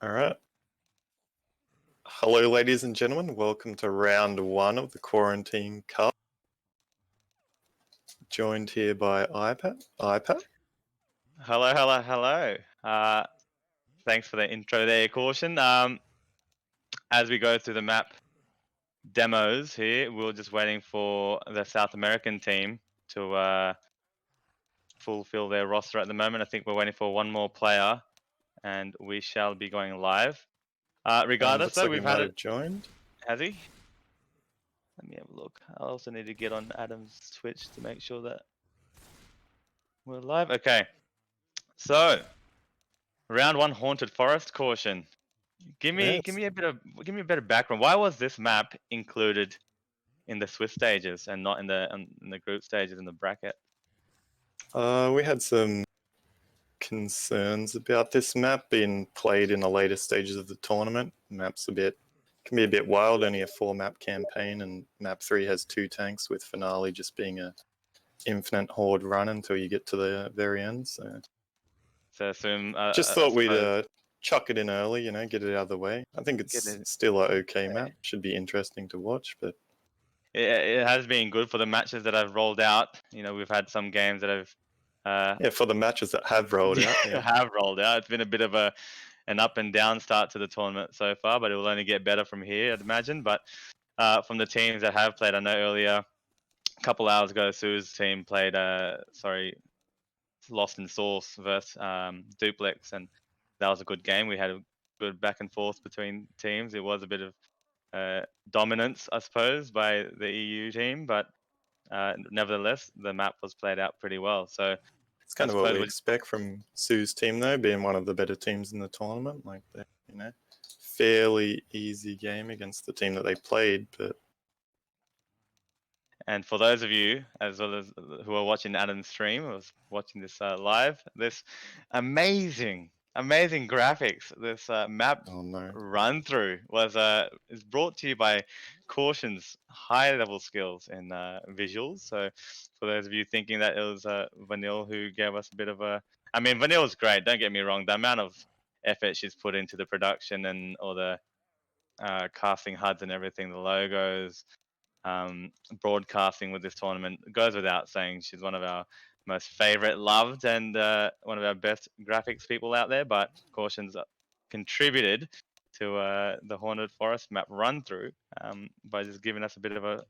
All right. Hello, ladies and gentlemen. Welcome to round one of the Quarantine Cup. Joined here by iPad. Hello. Thanks for the intro there, Caution. As we go through the map demos here, we're just waiting for the South American team to fulfill their roster at the moment. I think we're waiting for one more player, and we shall be going live. Regardless, Looks though, like we've he had might it. have joined. Has he? Let me have a look. I also need to get on Adam's Twitch to make sure that we're live. Okay. So, round one, Haunted Forest. Caution. Give me a bit of background. Why was this map included in the Swiss stages and not in the group stages in the bracket? We had some concerns about this map being played in the later stages of the tournament. Map's can be a bit wild, only a 4-map campaign, and map 3 has 2 tanks, with finale just being a infinite horde run until you get to the very end. So assume. just thought we'd chuck it in early, get it out of the way. I think it's still an okay map. Should be interesting to watch, but it has been good for the matches that I've rolled out. We've had some games that have for the matches that have rolled out, have rolled out. It's been a bit of an up and down start to the tournament so far, but it will only get better from here, I'd imagine. But from the teams that have played, I know earlier, a couple hours ago, Sue's team played Lost in Source versus Duplex, and that was a good game. We had a good back and forth between teams. It was a bit of dominance, I suppose, by the EU team, but nevertheless, the map was played out pretty well. So it's kind of what we expect from Sue's team, though, being one of the better teams in the tournament. Like, fairly easy game against the team that they played, but. And for those of you, as well as who are watching Adam's stream, or watching this live, this amazing graphics, this map run through is brought to you by Caution's high level skills in visuals. So for those of you thinking that it was Vanille who gave us a bit of Vanille's great. Don't get me wrong. The amount of effort she's put into the production and all the casting HUDs and everything, the logos. Broadcasting with this tournament, it goes without saying. She's one of our most favorite, loved, and one of our best graphics people out there. But Caution's contributed to the Haunted Forest map run through by just giving us a bit of a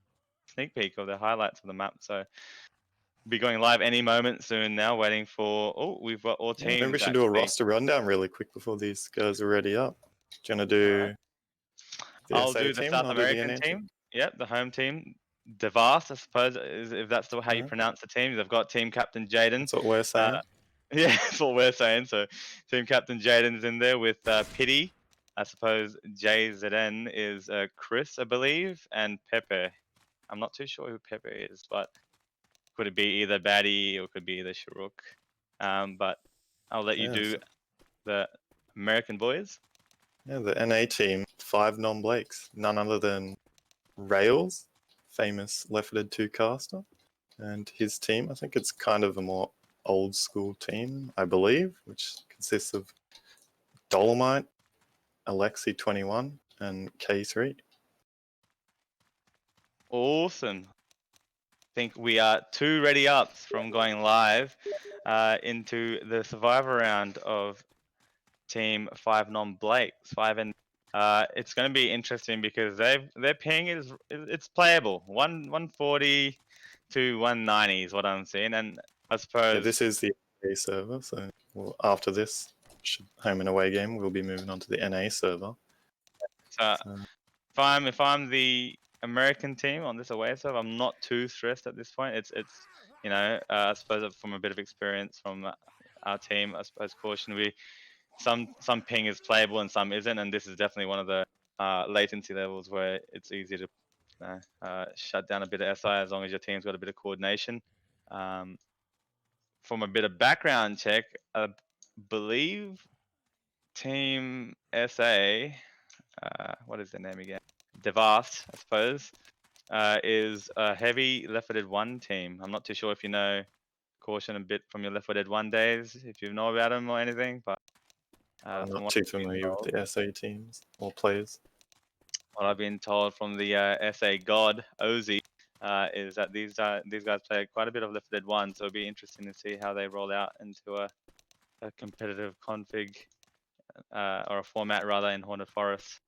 sneak peek of the highlights of the map. So we'll be going live any moment soon now, waiting for we've got all teams. Maybe we should do a roster rundown really quick before these guys are ready up. Do you want to do I'll do the South American team. Yep, the home team. Devast, I suppose, if that's how you pronounce the team. They've got team captain Jaden. That's what we're saying. Yeah, that's what we're saying. So team captain Jaden's in there with Pity. I suppose JZN is Chris, I believe, and Pepe. I'm not too sure who Pepe is, but could it be either Batty or could be either Sharuk. But I'll let you do the American boys. Yeah, the NA team, 5 non-Blakes, none other than Rails, famous Left 4 Dead 2 caster, and his team. I think it's kind of a more old school team, I believe, which consists of Dolomite, Alexi 21, and K3. Awesome. I think we are 2 ready ups from going live into the survivor round of team 5 non-Blakes, 5 and it's going to be interesting because their ping it's playable. 140 to 190 is what I'm seeing, and I suppose this is the NA server. So after this home and away game, we'll be moving on to the NA server. So if I'm the American team on this away server, I'm not too stressed at this point. It's I suppose from a bit of experience from our team, I suppose Caution some ping is playable and some isn't, and this is definitely one of the latency levels where it's easy to shut down a bit of SI as long as your team's got a bit of coordination. From a bit of background check, I believe Team SA, what is their name again? Devast, I suppose, is a heavy Left 4 Dead 1 team. I'm not too sure if you know Caution a bit from your Left 4 Dead 1 days, if you know about them or anything, but I'm from not what too I've been familiar with told. the SA teams or players. What I've been told from the SA god Ozzy is that these guys play quite a bit of Left 4 Dead 1, so it'll be interesting to see how they roll out into a competitive config or a format rather in Haunted Forest.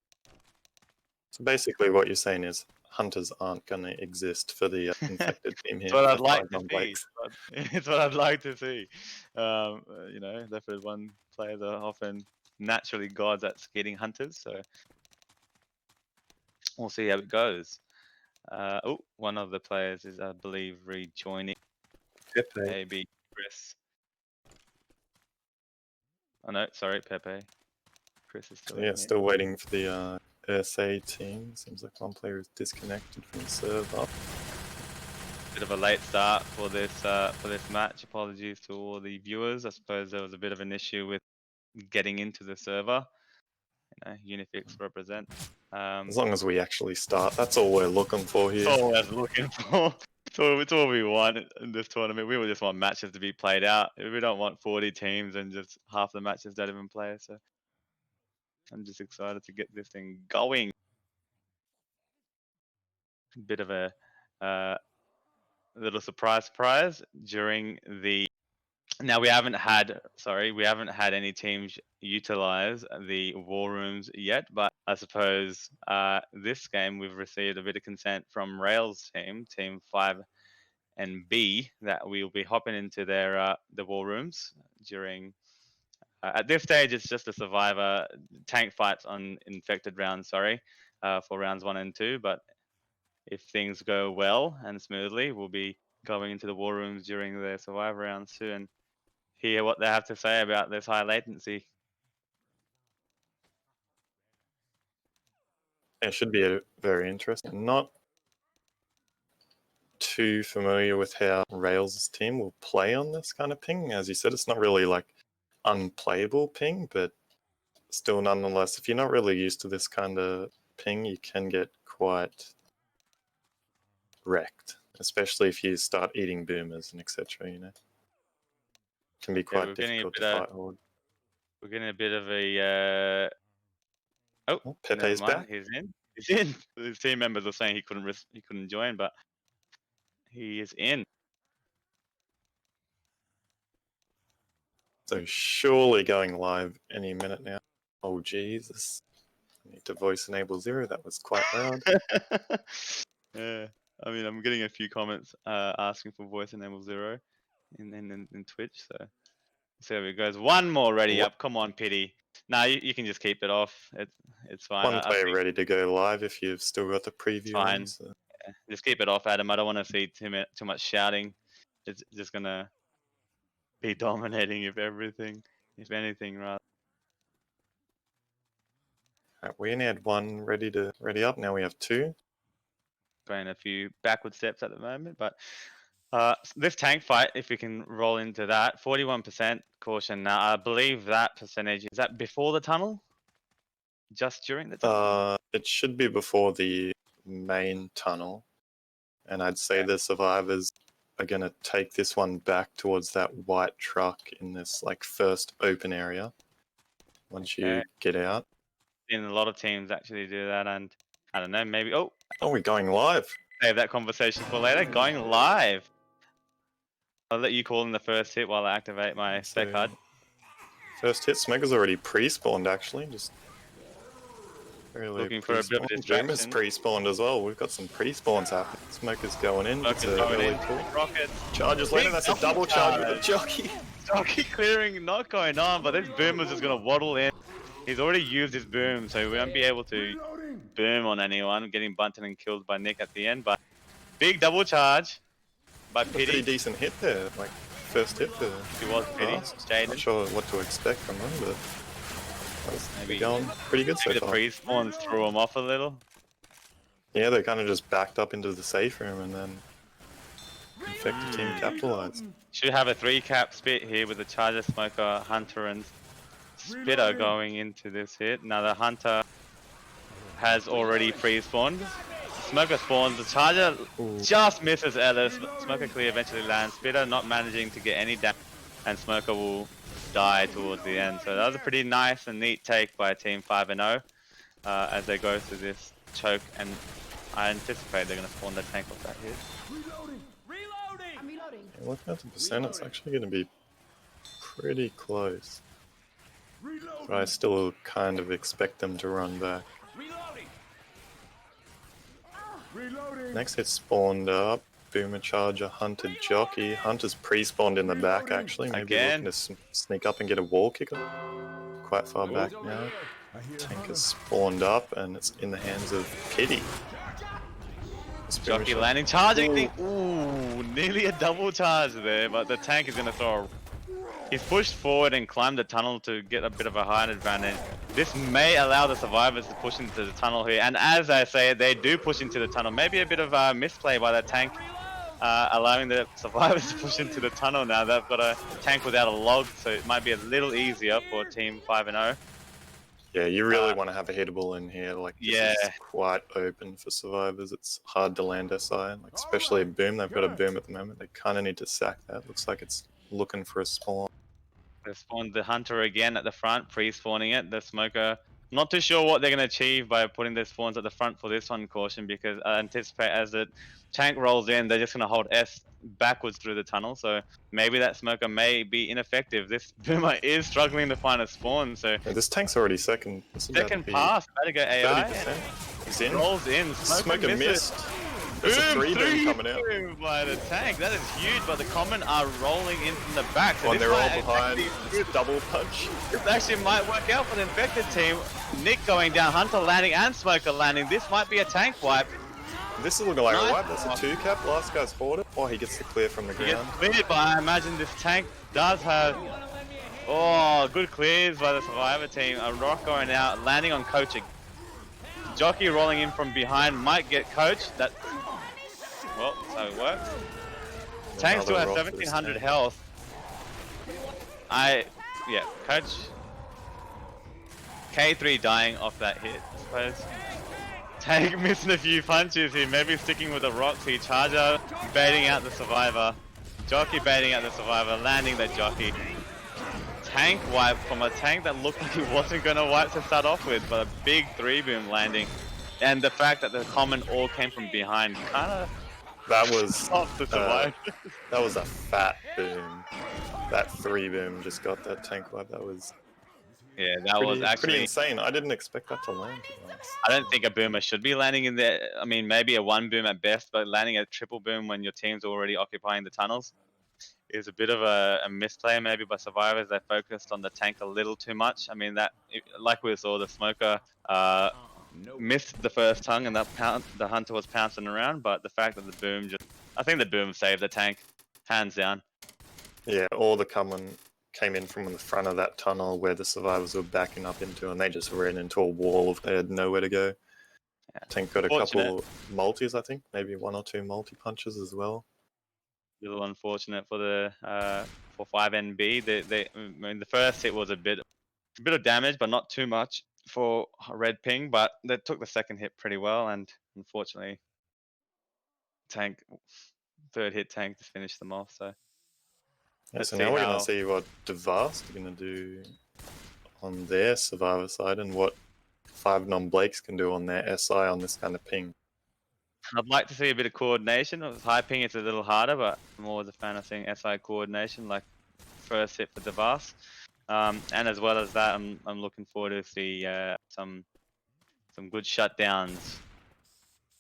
So basically, what you're saying is hunters aren't going to exist for the infected team here. It's what for I'd the like five to see. non-Blakes. It's what I'd like to see. You know, Left 4 Dead 1 players are often naturally gods at getting hunters, so we'll see how it goes. Oh, one of the players is, I believe, rejoining. Pepe. Maybe Chris. Oh no, sorry, Pepe. Chris is still in Yeah, here. still waiting for the SA team. Seems like one player is disconnected from the server. Bit of a late start for this match. Apologies to all the viewers. I suppose there was a bit of an issue with getting into the server. You know, Unifix represent. As long as we actually start, that's all we're looking for here. That's all we're looking for. So it's all we want in this tournament. We just want matches to be played out. We don't want 40 teams and just half the matches don't even play. So I'm just excited to get this thing going. Bit of a little surprise during the. Now we haven't had any teams utilize the war rooms yet, but I suppose this game we've received a bit of consent from Rails team 5 and B, that we'll be hopping into their the war rooms during. At this stage, it's just a survivor tank fights on infected rounds. Sorry, for rounds 1 and 2, but if things go well and smoothly, we'll be going into the war rooms during the survivor rounds too and hear what they have to say about this high latency. It should be very interesting. Not too familiar with how Rails' team will play on this kind of ping. As you said, it's not really like unplayable ping, but still nonetheless, if you're not really used to this kind of ping, you can get quite wrecked, especially if you start eating boomers and etc. You know, it can be quite difficult to fight horde. We're getting a bit of a. Oh, Pepe's back. He's in. He's in. His team members were saying he couldn't join, but he is in. So surely going live any minute now. Oh Jesus! I need to voice enable 0. That was quite loud. Yeah, I mean, I'm getting a few comments asking for voice enable 0 in Twitch. So see how it goes. One more ready up. Come on, Pity. Nah, you can just keep it off. It's fine. One player ready to go live if you've still got the preview. Fine. On, so. Yeah, just keep it off, Adam. I don't want to see too much shouting. It's just gonna be dominating if anything, rather. Right, we only had one ready up. Now we have 2. Going a few backward steps at the moment, but this tank fight, if we can roll into that, 41% caution. Now I believe that percentage is that before the tunnel, just during the tunnel. It should be before the main tunnel, and I'd say the survivors are gonna take this one back towards that white truck in this like first open area. Once you get out. And a lot of teams actually do that, and I don't know, maybe. Oh, we're going live. Save that conversation for later. Going live. I'll let you call in the first hit while I activate my spec HUD. First hit, Smoker's already pre-spawned actually. Just looking for a bit of distraction. Boomer's pre-spawned as well. We've got some pre-spawns happening. Smoker's going in. Smoker's going in. Rocket. Charges later. That's a double charge with a jockey. Jockey clearing not going on, but this Boomer's just going to waddle in. He's already used his boom, so we won't be able to boom on anyone, getting bunted and killed by Nick at the end. But big double charge by Pity. Pretty decent hit there, like first hit for. He was Pity. Jaden. Not sure what to expect from him, but maybe going pretty good so far. The pre-spawns threw him off a little. Yeah, they kind of just backed up into the safe room and then infected team capitalized. Should have a 3-cap spit here with the Charger, Smoker, Hunter, and Spitter going into this hit. Now the Hunter has already pre-spawned. Smoker spawns. The Charger just misses Ellis. Smoker clear eventually lands. Spitter not managing to get any damage, and Smoker will die towards the end. So that was a pretty nice and neat take by Team 5-0 as they go through this choke, and I anticipate they're going to spawn the tank off that hit. Looking at the percent, it's actually going to be pretty close. But I still kind of expect them to run back. Next hit spawned up. Boomer Charger, Hunter Jockey. Hunter's pre-spawned in the back actually. Maybe Again. looking to sneak up and get a wall kicker. Quite far back now. Tank has spawned up and it's in the hands of Kitty. Jockey landing, charging. Ooh, nearly a double charge there, but the tank is going to throw a... He's pushed forward and climbed the tunnel to get a bit of a height advantage. This may allow the survivors to push into the tunnel here, and as I say, they do push into the tunnel. Maybe a bit of a misplay by the tank, allowing the survivors to push into the tunnel now. They've got a tank without a log, so it might be a little easier for Team 5-0. Yeah, you really want to have a hittable in here. Like, this is quite open for survivors. It's hard to land SI, like, especially a boom. They've got a boom at the moment. They kind of need to sack that. Looks like it's looking for a spawn. They spawned the Hunter again at the front, pre-spawning it. The Smoker, not too sure what they're going to achieve by putting their spawns at the front for this one, Caution, because I anticipate as the tank rolls in, they're just going to hold S backwards through the tunnel. So maybe that Smoker may be ineffective. This Boomer is struggling to find a spawn. So yeah, this tank's already second. Second pass, about to go AI. 30%. He's in. Rolls in. Smoker missed. There's Boom, a 3 coming out. By the tank. That is huge, but the common are rolling in from the back. So they're all behind. It's a double punch. This actually might work out for the infected team. Nick going down, Hunter landing, and Smoker landing. This might be a tank wipe. This is looking like a wipe. That's a 2-cap. Last guy's hoarded. Oh, he gets the clear from the ground. He gets cleared, but I imagine this tank does have... Oh, good clears by the survivor team. A rock going out, landing on Coach. Jockey rolling in from behind, might get Coach. That... Well, so it works. Tank still has 1700 health. Yeah, Coach. K3 dying off that hit, I suppose. Tank missing a few punches here, maybe sticking with the rocks here. Charger baiting out the survivor. Jockey baiting out the survivor, landing the Jockey. Tank wipe from a tank that looked like it wasn't going to wipe to start off with, but a big 3-boom landing. And the fact that the common all came from behind kind of... That was that was a fat boom. That 3-boom just got that tank wipe. That was was actually pretty insane. I didn't expect that to land, to be honest. I don't think a boomer should be landing in there. I mean, maybe a 1-boom at best, but landing a triple boom when your team's already occupying the tunnels is a bit of a misplay maybe by survivors. They focused on the tank a little too much. I mean, that, like we saw, the Smoker missed the first tongue, and the Hunter was pouncing around, but the fact that the boom I think the boom saved the tank, hands down. Yeah, all the common came in from the front of that tunnel where the survivors were backing up into, and they just ran into a wall if they had nowhere to go. Yeah. Tank got a couple multis, I think, maybe 1 or 2 multi punches as well. A little unfortunate for the for 5NB. I mean, the first hit was a bit of damage, but not too much for Red Ping, but they took the second hit pretty well, and unfortunately tank, third hit tank to finish them off. So yeah, so now we're going to see what Devast are going to do on their survivor side and what 5 non-Blakes can do on their SI on this kind of ping. I'd like to see a bit of coordination. With high ping it's a little harder, but I'm always a fan of seeing SI coordination, like first hit for Devast. And as well as that, I'm looking forward to see some good shutdowns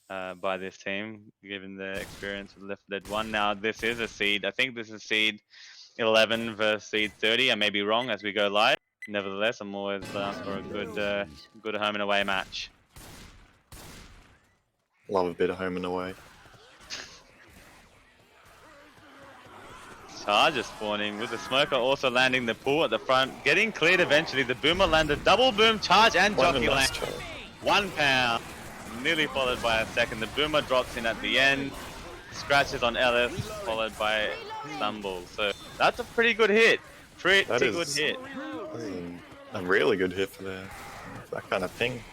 by this team, given the experience with Left 4 Dead 1. Now this is a seed. I think this is seed 11 versus seed 30. I may be wrong as we go live. Nevertheless, I'm always down for a good home and away match. Love a bit of home and away. Charger spawning with the Smoker also landing the pool at the front, getting cleared eventually. The Boomer landed double boom, charge, and Jockey land. 1 pound, nearly followed by a second. The Boomer drops in at the end, scratches on Ellis, followed by Stumble. So that's a pretty good hit. Pretty good hit. A really good hit for that kind of thing.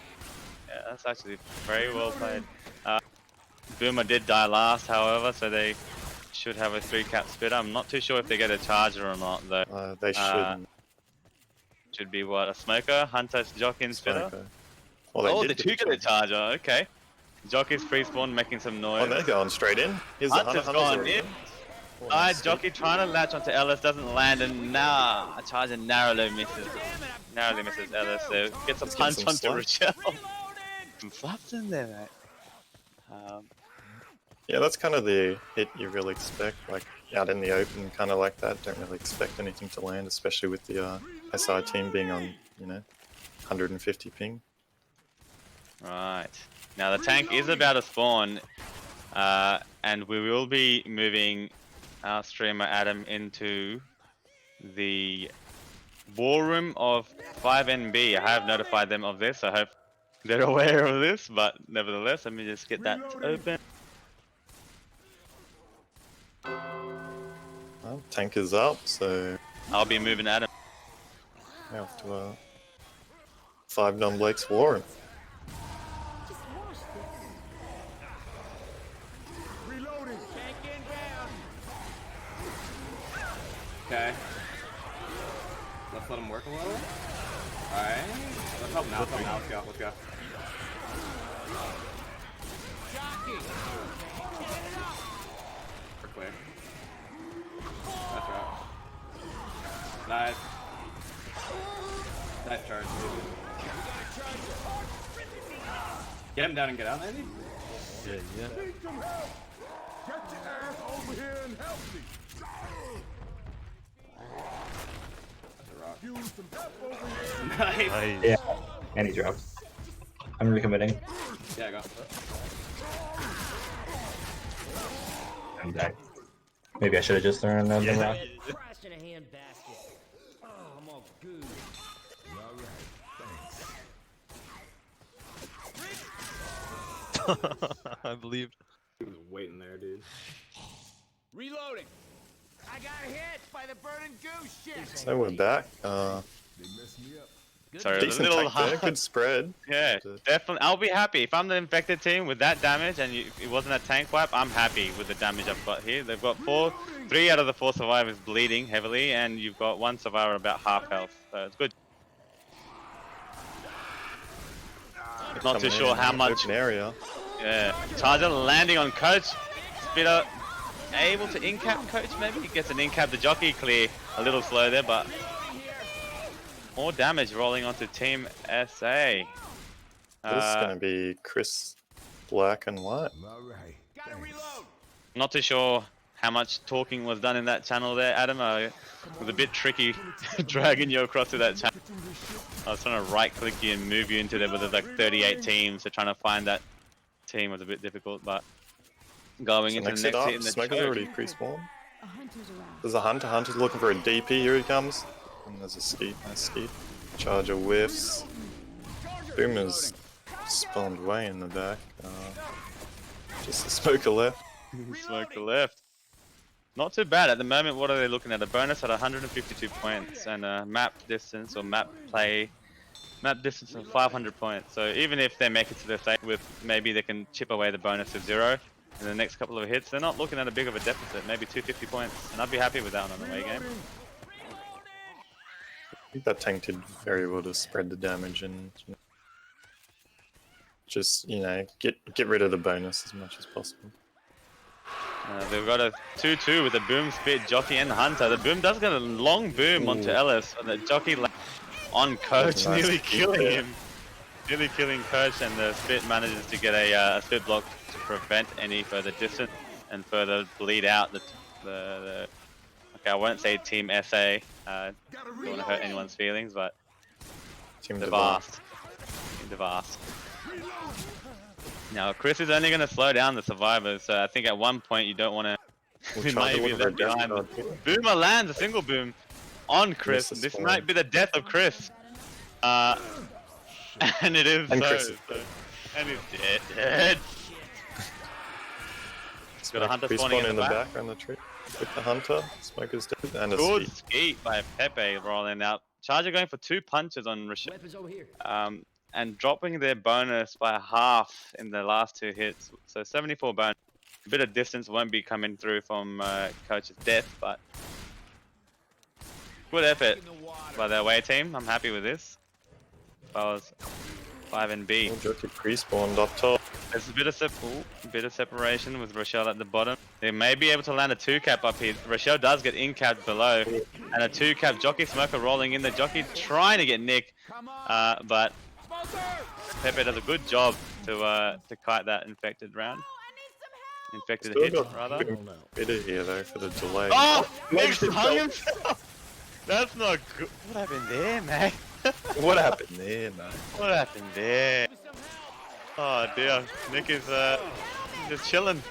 Yeah, that's actually very well played. Boomer did die last, however, so they should have a 3-cap spitter. I'm not too sure if they get a charger or not, though. They shouldn't. Should be what, a smoker, hunter, jockey, and spitter. Smoker. Well, they Oh, did the get two get a charger. Okay. Jockey's pre-spawn making some Oh, noise. they're going straight in. Here's the hunter. Hunter's Hunter's gone already in. Oh, Side nice jockey trying to latch onto Ellis, doesn't land, and now a charger narrowly misses. Narrowly misses Ellis. So gets a Let's get punch some onto slaps. Rochelle. Some slaps in there, mate. Yeah, that's kind of the hit you really expect, like out in the open, kind of like that. Don't really expect anything to land, especially with the SI team being on, 150 ping. Right. Now the tank is about to spawn, and we will be moving our streamer Adam into the war room of 5NB. I have notified them of this. I hope they're aware of this, but nevertheless, let me just get that open. Well, tank is up, so I'll be moving Adam. we have to 5 non-Blake's war room. Okay. Let's let him work a little. Alright. Let's help him out. Let's help him out. Let's go. Let's go. We're clear. That's right. Nice. Nice charge. Get him down and get out, maybe? Yeah. Get your ass over here and help me. That's a rock. Use some help over here. Nice. Nice. Yeah, and he dropped. I'm recommitting. Yeah, go. I'm dead. Maybe I should have just thrown another rock. Crash in a hand basket. Oh, I'm all good. I believe. He was waiting there, dude. Reloading. I got hit by the burning goose shit. So we're back. They messed me up. Sorry, it was a Decent little tank there, hard. good spread. Yeah, definitely. I'll be happy if I'm the infected team with that damage, and it wasn't a tank wipe. I'm happy with the damage I've got here. They've got 3 out of the 4 survivors bleeding heavily, and you've got 1 survivor about half health. So it's good. Not too Coming sure in, how much. open area. Yeah, Charger landing on Coach. Spitter able to in-cap Coach maybe? He gets an in-cap. The jockey clear. A little slow there, but more damage rolling onto Team SA. This is going to be Chris Black and White. All right. Gotta reload. Not too sure how much talking was done in that channel there, Adam. It was a bit tricky dragging you across to that channel. I was trying to right-click you and move you into there, but there's like 38 teams, so trying to find that team was a bit difficult. But going So into next the it next up, hit in the Smoker's choke. already pre-spawned. A hunter's around. There's a hunter. Hunter's looking for a DP. Here he comes. And there's a skeet. Nice skeet. Charger whiffs. Boomer's spawned way in the back. Just a smoker left. Smoker left. Not too bad at the moment. What are they looking at? A bonus at 152 points and a map distance or map distance of 500 points. So even if they make it to the state with maybe they can chip away the bonus to 0 in the next couple of hits, they're not looking at a big of a deficit. Maybe 250 points, and I'd be happy with that on the away game. I think that tank did very well to spread the damage and just, get rid of the bonus as much as possible. They've got a 2-2 with the boom, spit, jockey, and hunter. The boom does get a long boom onto Ellis, and the jockey on Coach, Nice nearly kick killing there. him. Nearly killing Coach, and the spit manages to get a spit block to prevent any further distance and further bleed out the okay, I won't say Team SA. Don't want to hurt anyone's feelings, but Team the Devar. vast. Team the vast. Now, Chris is only going to slow down the survivors, so I think at one point you don't want to. We'll He try might to be look for a left death behind. card here. Boomer lands a single boom on Chris. Misses This forward. might be the death of Chris. And it is And so. Chris is so- and he's dead. Got a hunter spawning Respawn in the back. around the tree. With the hunter, Smoker's dead, and a Good skeet. skeet by Pepe rolling out. Charger going for 2 punches on Rochelle. Weapons over here. And dropping their bonus by half in the last 2 hits. So 74 bonus. A bit of distance won't be coming through from Coach's death, but good effort. by the away team. I'm happy with this. If I was 5NB. Oh, Jockey pre-spawned up top. There's a bit of separation with Rochelle at the bottom. They may be able to land a 2-cap up here. Rochelle does get in-capped below. And a 2-cap Jockey Smoker rolling in. The Jockey trying to get Nick. But Pepe does a good job to kite that infected round. Infected Still hit, got rather. Bit of here though for the delay. Oh! Nick hung himself! That's not good. What happened there, mate? What happened there, man? What happened there? Oh dear, Nick is just chilling.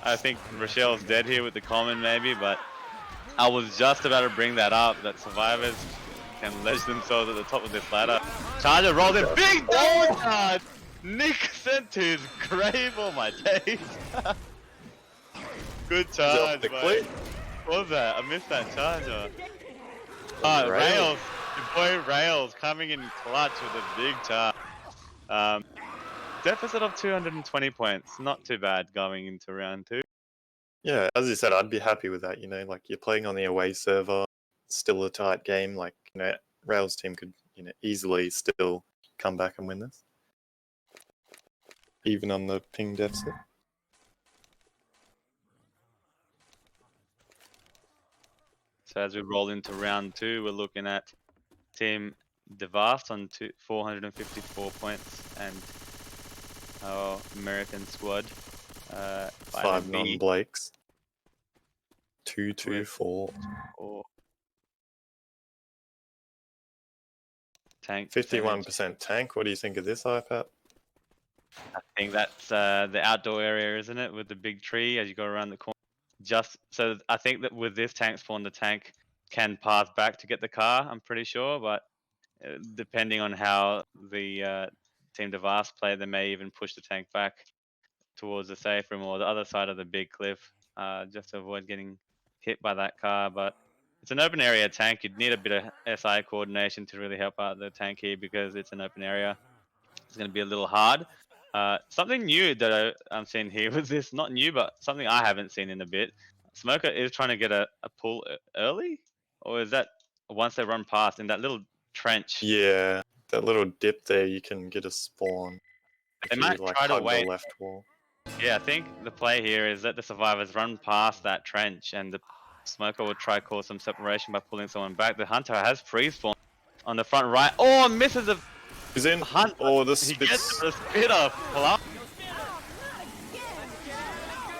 I think Rochelle's dead here with the common maybe, but I was just about to bring that up, that survivors can ledge themselves at the top of this ladder. Charger rolls in, big down charge! Nick sent to his grave, oh my days. Good charge, mate. What was that? I missed that charger. Rails. Your boy Rails coming in clutch with a big charge. Deficit of 220 points. Not too bad going into round 2. Yeah, as you said, I'd be happy with that. You know, like you're playing on the away server, still a tight game. Like, you know, Rails team could, you know, easily still come back and win this, even on the ping deficit. So as we roll into round 2, we're looking at Team Devast on 454 points and our American squad. 5 non-Blakes. 2-2-4. Tank. 51% tank. What do you think of this, iPad? I think that's the outdoor area, isn't it? With the big tree as you go around the corner. Just so I think that with this tank spawn, the tank can pass back to get the car, I'm pretty sure, but depending on how the Team Devast play, they may even push the tank back towards the safe room or the other side of the big cliff, just to avoid getting hit by that car. But it's an open area tank. You'd need a bit of SI coordination to really help out the tank here because it's an open area. It's going to be a little hard. Something new that I'm seeing here with this, not new, but something I haven't seen in a bit. Smoker is trying to get a pull early, or is that once they run past in that little trench? Yeah, that little dip there, you can get a spawn. They might try to wait. The left wall. Yeah, I think the play here is that the survivors run past that trench, and the Smoker will try to cause some separation by pulling someone back. The Hunter has free spawn on the front right. Oh, misses the. He's in. Hunt. Oh, the He spits. gets the spitter.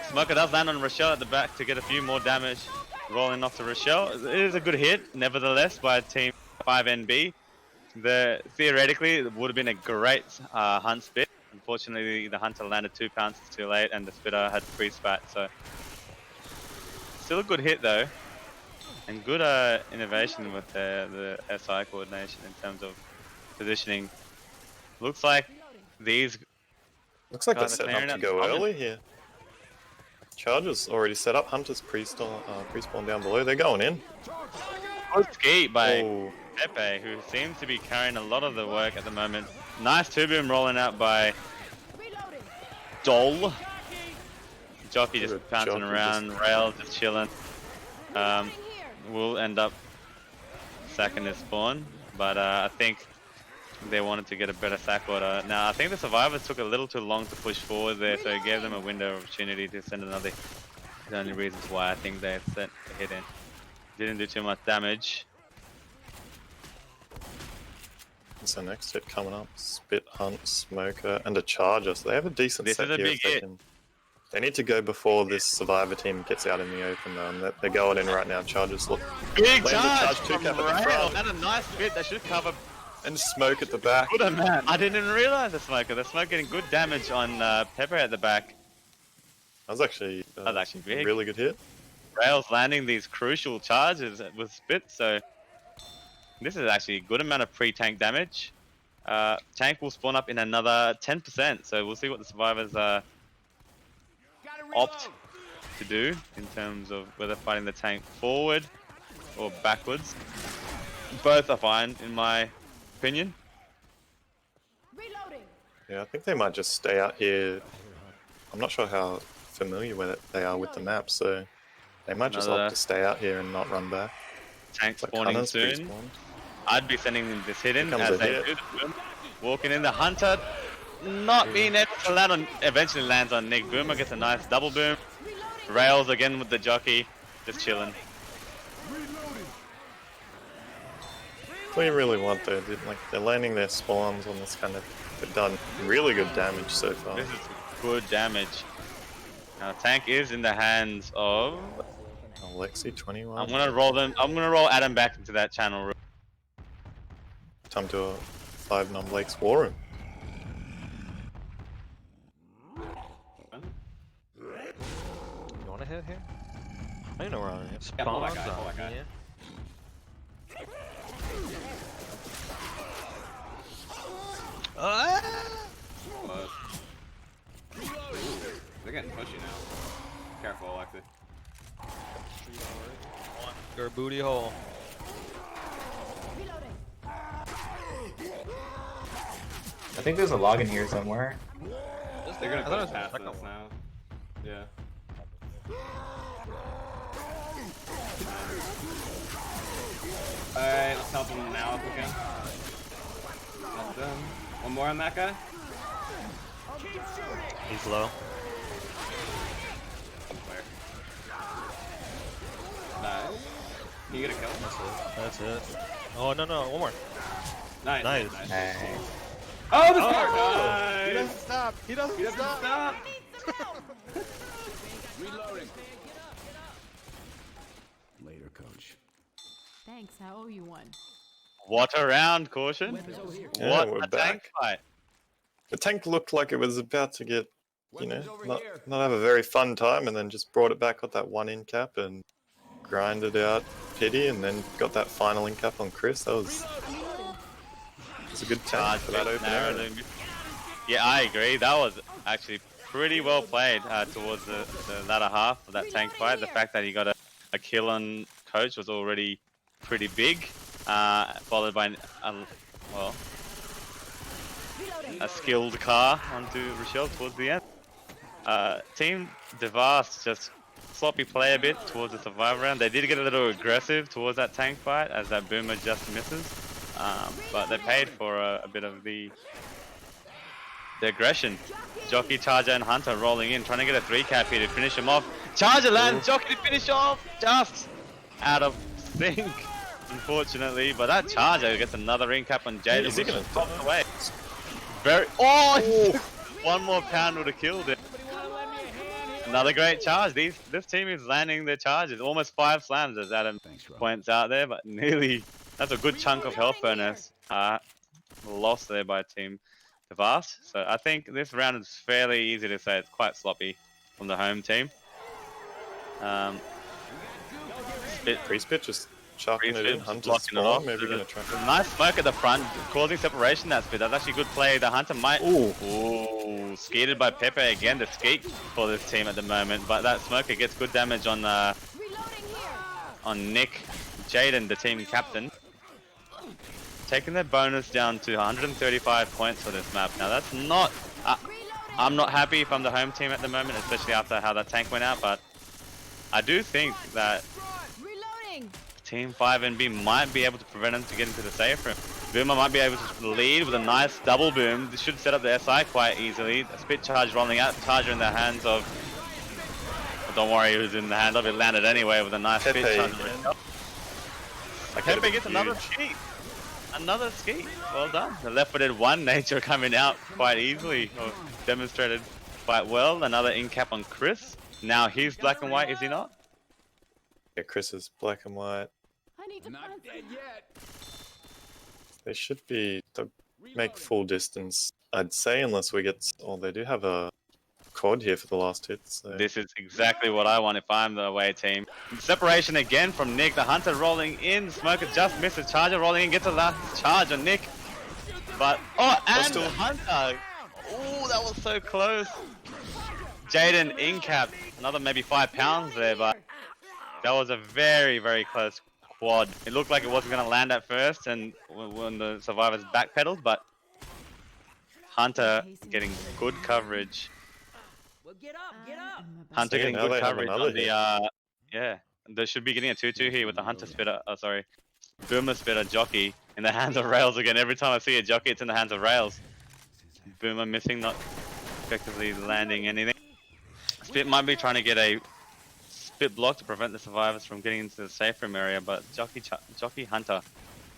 Smoker does land on Rochelle at the back to get a few more damage. Rolling off to Rochelle. It is a good hit, nevertheless, by Team 5NB. Theoretically, it would have been a great hunt spit. Unfortunately, the Hunter landed 2 pounces too late, and the spitter had free spat. So, still a good hit though, and good innovation with the SI coordination in terms of positioning. Looks like these. Looks like they're guys are setting up clearing to out go the common. early here. Chargers already set up. Hunters pre-spawn down below. They're going in. Good ski by Oh, Pepe, who seems to be carrying a lot of the work at the moment. Nice 2-boom rolling out by Dole. Jockey just Good bouncing jockey, around, Rail just chilling. We'll end up sacking this spawn, but I think they wanted to get a better sack order. Now, I think the survivors took a little too long to push forward there, so it gave them a window of opportunity to send another. The only reasons why I think they sent a hit in. Didn't do too much damage. what's the next hit coming up? Spit, Hunt, Smoker, and a Charger. So they have a decent This set is a here. big if they hit. can- They need to go before this Survivor team gets out in the open, though. And they're going in right now. Chargers look. Big Lands a charge charge, from 2-cap at the Rail. front. And a nice bit that should cover And Smoke at the back. good amount. I didn't even realize the Smoker. The Smoker getting good damage on Pepper at the back. That was actually, That was actually big. a really good hit. Rails landing these crucial charges with Spit, so this is actually a good amount of pre-tank damage. Tank will spawn up in another 10%, so we'll see what the survivors opt to do in terms of whether fighting the tank forward or backwards. Both are fine in my opinion. Yeah, I think they might just stay out here. I'm not sure how familiar with it they are with the map, so they might just Another- opt to stay out here and not run back. Tank It's like spawning Hunter's soon. pre-spawned. I'd be sending this hit in Here comes as a they hit. do the boom. Walking in the Hunter, not being able to land on, eventually lands on Nick. Boomer gets a nice double boom. Rails again with the jockey, just chilling. What you really want there, dude, like they're landing their spawns on this kind of. They've done really good damage so far. This is good damage. Now tank is in the hands of. Alexi 21. I'm gonna roll them. I'm gonna roll Adam back into that channel. Time to a 5 non-Blake's war room. You want to hit here? I don't know where I am. Yeah, pull that Spawns guy, pull on that guy. me, yeah. But... Ooh, they're getting pushy now. Careful, Alexi. Your booty hole. I think there's a log in here somewhere. They're gonna I thought it push was the past second us one. now. Yeah. Alright, let's help him now if we can. Help them. One more on that guy. He's low. Where? Nice. Can you get a kill? That's it. Oh, no, no, one more. Nice. Nice. Nice. Oh, this part! He Nice! doesn't stop. He doesn't He doesn't stop! Reloading. Later, coach. Thanks, I owe you one. What a round, Caution. Yeah, What we're a back. tank fight. The tank looked like it was about to get, you know, Weapons over not here. have a very fun time, and then just brought it back with that one in cap and grinded out Pity, and then got that final in cap on Chris. That was a good tank for that open area. narrowly missed. Yeah, I agree. That was actually pretty well played towards the latter half of that tank fight. The fact that he got a kill on Coach was already pretty big, followed by well, a skilled car onto Rochelle towards the end. Team Devast just sloppy play a bit towards the survivor round. They did get a little aggressive towards that tank fight as that boomer just misses, but they paid for a bit of the aggression. Jockey, Charger, and Hunter rolling in, trying to get a 3-cap here to finish him off. Charger lands, Jockey to finish off, just out of sync, unfortunately. But that Charger gets another in-cap on Jaden. Is he gonna pop away? Very. Oh! One more pound would have killed it. Another great charge. This team is landing their charges. Almost 5 slams, as Adam points out there, but nearly. That's a good chunk of health bonus. Lost there by Team Devast. So I think this round is fairly easy to say. It's quite sloppy from the home team. Priestpit just chucking it in. Priestpit Hunter's blocking it spawn. off. Maybe gonna try. Nice smoke at the front, causing separation. That's good. That's actually good play. The Hunter might. Ooh. Ooh, skeeted by Pepe again. The skeet for this team at the moment, but that smoker gets good damage on Nick, Jaden, the team captain. Taking their bonus down to 135 points for this map. Now that's not. I'm not happy if I'm the home team at the moment, especially after how that tank went out. But I do think that Team 5NB might be able to prevent him to get into the safe room. Boomer might be able to lead with a nice double boom. This should set up the SI quite easily. A spit charge rolling out. Charger in the hands of. Well, don't worry, it was in the hand of it. Landed anyway with a nice Pepe spit charge. again. Pepe gets another skeet. Another skeet. Well done. The left-footed one nature coming out quite easily, or demonstrated quite well. Another in cap on Chris. Now he's black and white, is he not? Yeah, Chris is black and white. I need to Not find dead yet. They should be to make full distance, I'd say, unless we get. Oh, they do have a quad here for the last hit. So. This is exactly what I want if I'm the away team. Separation again from Nick. The Hunter rolling in. Smoker just misses. Charger rolling in. Gets a last charge on Nick. But, oh, and still- the Hunter. Oh, that was so close. Jaden in cap. Another maybe 5 pounds there, but that was a very, very close quad. It looked like it wasn't going to land at first and when the survivors backpedaled, but Hunter getting good coverage. Well, get up, get up. Hunter Yeah, getting now good they have coverage another on the, yeah. They should be getting a 2-2 here with the Hunter spitter, sorry, Boomer spitter jockey in the hands of Rails again. Every time I see a jockey, it's in the hands of Rails. Boomer missing, not effectively landing anything. Spit might be trying to get a spit block to prevent the survivors from getting into the safe room area, but Jockey Hunter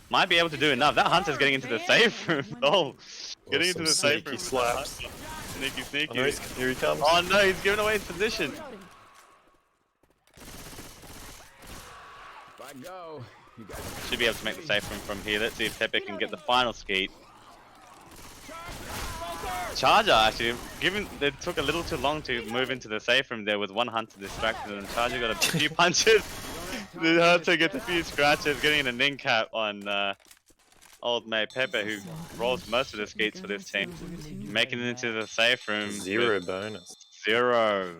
might be able to do enough. That Hunter's getting into the safe room. Oh, getting into the safe room. Slaps. Sneaky. Oh, no, here he comes. Oh no, he's giving away his position. If I go, you guys Should be able to make the safe room from here. Let's see if Pepe can get the final skeet. Charger actually, given they took a little too long to move into the safe room there with one Hunter distracted, and Charger got a few punches. The Hunter gets a few scratches, getting a ning cap on old mate Pepe, who rolls most of the skeets for this team, making it into the safe room. 0 bonus. 0.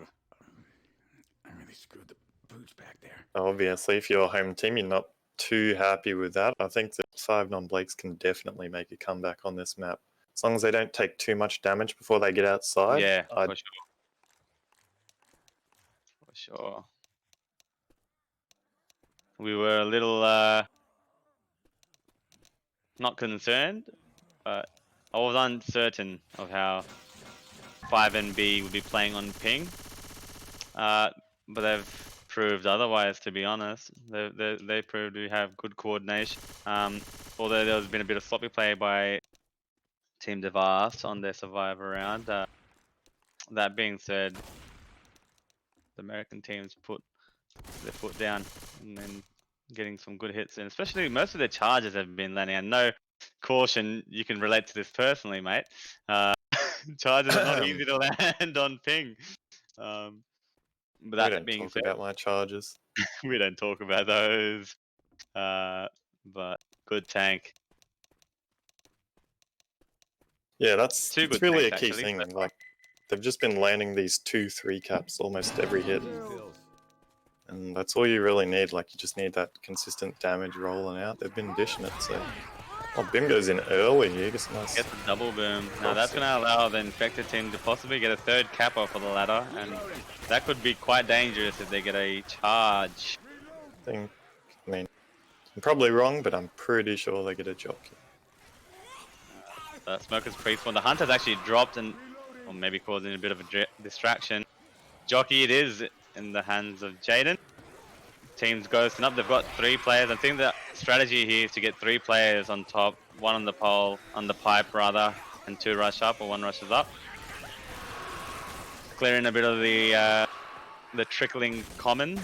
I really screwed the boots back there. Obviously, if you're a home team, you're not too happy with that. I think that 5 non-Blakes can definitely make a comeback on this map. As long as they don't take too much damage before they get outside. Yeah, I'd for sure. For sure. We were a little not concerned, but I was uncertain of how 5NB would be playing on ping. But they've proved otherwise, to be honest. They proved to have good coordination. Although there's been a bit of sloppy play by Team Devast on their survivor round. That being said, the American teams put their foot down and then getting some good hits, and especially most of their charges have been landing. I know, Caution, you can relate to this personally, mate. Charges are not easy to land on ping. But that being said, about my charges. we don't talk about those. But good tank. Yeah, that's Two good really a tanks, key actually. thing. Like, they've just been landing these 2-3 caps almost every hit. And that's all you really need. Like, you just need that consistent damage rolling out. They've been dishing it, so... Oh, Bim goes in early here. Gets a nice... Gets a double boom. Now that's going to allow the infected team to possibly get a third kappa for the ladder, and that could be quite dangerous if they get a charge. thing. I mean, I'm probably wrong, but I'm pretty sure they get a jockey. Smoker's Priest, when the Hunter's actually dropped and, or maybe causing a bit of a distraction. Jockey it is in the hands of Jaden. Team's ghosting up. They've got 3 players. I think the strategy here is to get 3 players on top, 1 on the pole, on the pipe rather, and 2 rush up or 1 rushes up. Clearing a bit of the trickling common.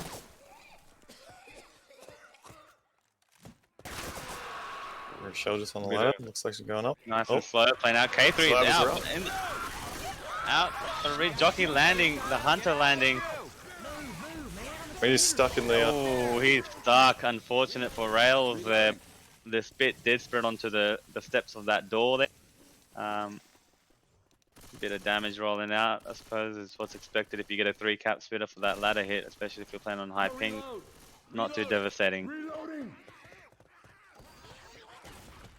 Rochelle just on the ladder. Looks like she's going up. Nice and slow. Playing out. K3 is Survivors out. are up. Out. The jockey landing. The Hunter landing. He's stuck in the... Oh, he's stuck. Unfortunate for Rails there. The spit did spread onto the steps of that door there. Bit of damage rolling out, I suppose, is what's expected if you get a 3 cap spitter for that ladder hit, especially if you're playing on high ping. Not too devastating.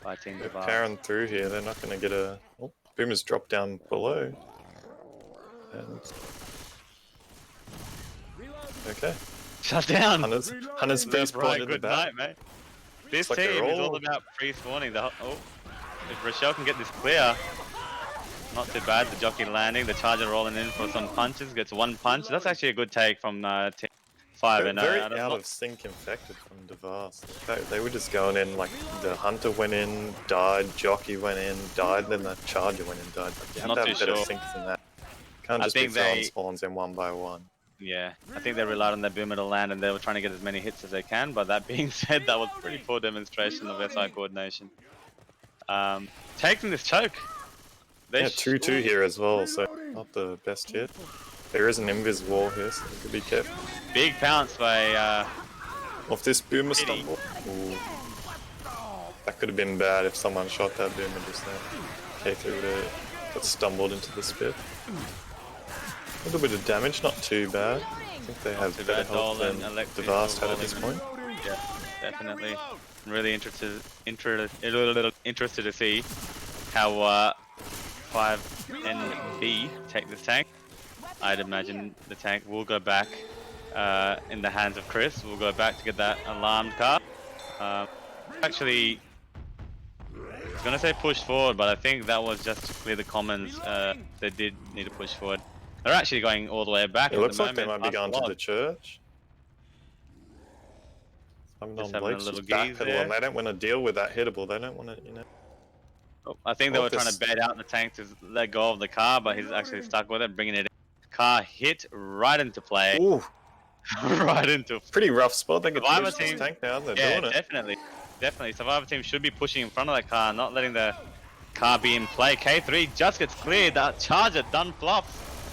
By Team They're Devast. powering through here. They're not going to get a... Oh, Boomer's dropped down below. And... Okay. Shut down! Hunter's first Right, point in the good back. night, mate. This Looks like team they're is all all- about pre-spawning. Oh, if Rochelle can get this clear, not too bad. The jockey landing, the charger rolling in for some punches, gets 1 punch. That's actually a good take from Team 5. And Very out of sync infected from Devast. They were just going in, like, the Hunter went in, died, Jockey went in, died, then the Charger went in, died. Like, you have Not to too have better sure. sync than that. Can't I just be think throwing they- spawns in 1 by 1. Yeah, I think they relied on their boomer to land, and they were trying to get as many hits as they can. But that being said, that was pretty poor demonstration of SI coordination. Taking this choke. They Yeah, 2-2 here as well, so not the best hit. There is an invis wall here, so you could be careful. Big pounce by Off this Boomer Pity. stumble. Ooh. That could have been bad if someone shot that Boomer just then. K3 would have got stumbled into the spit. A little bit of damage, not too bad. I think they have too better bad. health Dolan, than Alexis Devast had are at this rolling point. Yeah, definitely. I'm really interested to see how 5NB take this tank. I'd imagine the tank will go back in the hands of Chris. We'll go back to get that alarmed car. Actually was gonna say push forward, but I think that was just to clear the commons. They did need to push forward. They're actually going all the way back. It at looks the like they moment, might be past going to the log. church. Some Just non having a Blakes little just gaze backpedal there. and they don't want to deal with that hittable. They don't want to, you know. Oh, I think they Oh, were trying this- to bait out the tank to let go of the car, but he's actually stuck with it, bringing it in. Car hit right into play. Ooh, Right into pretty rough spot. They could Survivor push this team- tank now. They're Yeah, doing it. definitely. Definitely. Survivor team should be pushing in front of that car, not letting the car be in play. K3 just gets cleared. That Charger done flops.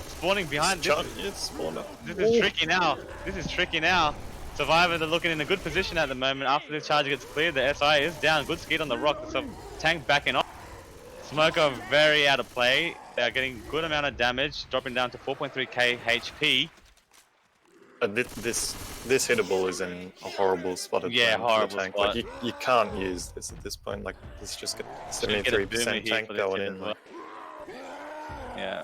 Spawning behind. This, It's spawned up. this is tricky now. This is tricky now. Survivors are looking in a good position at the moment. After this Charger gets cleared, the SI is down. Good skid on the rock. The tank backing off. Smoker very out of play. They are getting good amount of damage, dropping down to 4.3k HP. This hittable is in a horrible spot at the Yeah, moment for horrible the tank. spot. Like you can't use this at this point. Like let's just get Should get a boomer 73% here tank for this going hit in. as well. Like, Yeah.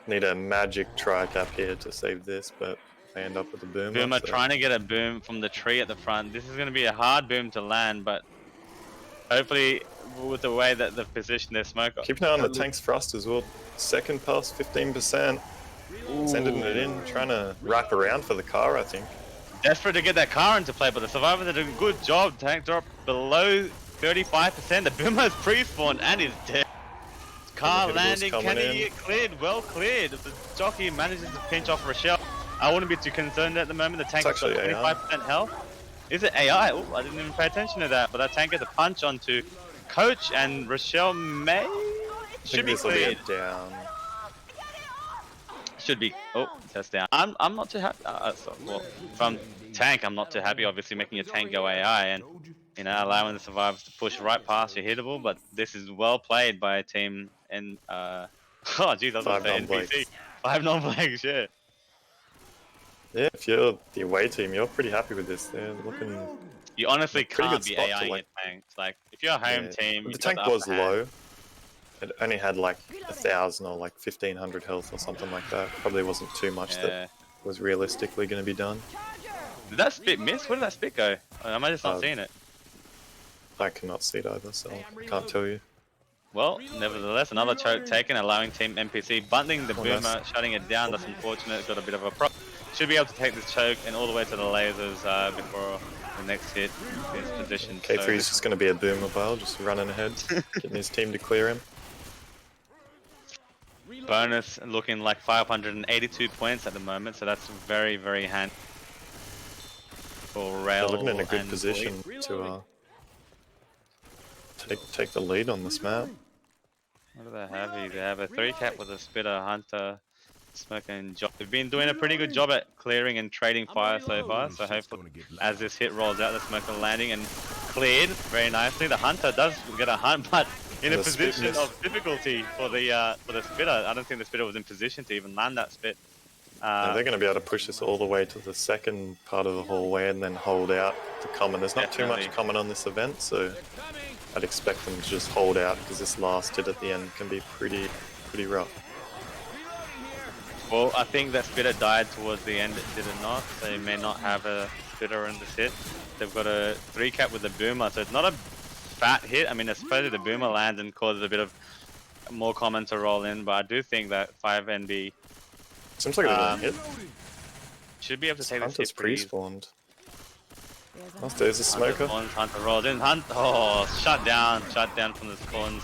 need a magic tri-cap here to save this, but they end up with a boomer. Boomer so- trying to get a boom from the tree at the front. This is going to be a hard boom to land, but hopefully with the way that they've positioned their smoker. Keep an eye on the tank's thrust as well. Second pass, 15%. Sending it in, trying to wrap around for the car, I think. Desperate to get that car into play, but the Survivor did a good job. Tank drop below 35%. The Boomer is pre-spawned and is dead. Car The hittable's landing, coming can he in. get cleared? Well cleared. If the jockey manages to pinch off Rochelle, I wouldn't be too concerned at the moment. The tank has got actually AI. 25% health. Is it AI? Oh, I didn't even pay attention to that. But that tank gets a punch onto Coach, and Rochelle may I should think be this will be cleared. a down. Should be. Oh, test down. I'm not too happy. Well, from tank, I'm not too happy. Obviously, making your tank go AI and allowing the survivors to push right past your hittable. But this is well played by a team. And oh, geez, I was gonna Five say non-Blakes. NPC. 5 non-Blakes, yeah. Yeah, if you're the away team, you're pretty happy with this. They're looking. You honestly Pretty can't good be spot to, AI in your like- tanks. Like if you're a home Yeah. team, The you've got tank the was upper hand. low. It only had like 1,000 or like 1,500 health or something like that. Probably wasn't too much that Yeah. was realistically going to be done. Did that spit miss? Where did that spit go? Am I just not Uh, seeing it? I cannot see it either, so I can't tell you. Well, nevertheless, another choke taken, allowing Team NPC bunting the Oh, Boomer, nice. shutting it down. That's unfortunate. Got a bit of a prop. Should be able to take this choke and all the way to the lasers before the next hit is positioned. K3 is just going to be a boomer bile, just running ahead, getting his team to clear him. Bonus looking like 582 points at the moment, so that's very, very handy for They're Rail. looking in a good and position Blake. to take the lead on this map. What do they have here? They have a 3-cap with a Spitter, Hunter, Smoker, and Jock. They've been doing a pretty good job at clearing and trading fire so far, so hopefully as this hit rolls out, the Smoker landing and cleared very nicely. The Hunter does get a hunt, but in a The spit position miss. of difficulty for the Spitter. I don't think the Spitter was in position to even land that spit. Now they're going to be able to push this all the way to the second part of the hallway and then hold out the common. There's not too Definitely. much common on this event, so I'd expect them to just hold out because this last hit at the end can be pretty rough. Well, I think that Spitter died towards the end, did it not? So you may not have a Spitter in this hit. They've got a 3-cap with the Boomer, so it's not a fat hit. I mean, I suppose the Boomer lands and causes a bit of more common to roll in, but I do think that 5NB Seems like they're hit. should be able to take this Hunter's hit pretty easy. pre-spawned. Oh, there's a smoker. Hunter rolls in. Oh, shut down from the spawns.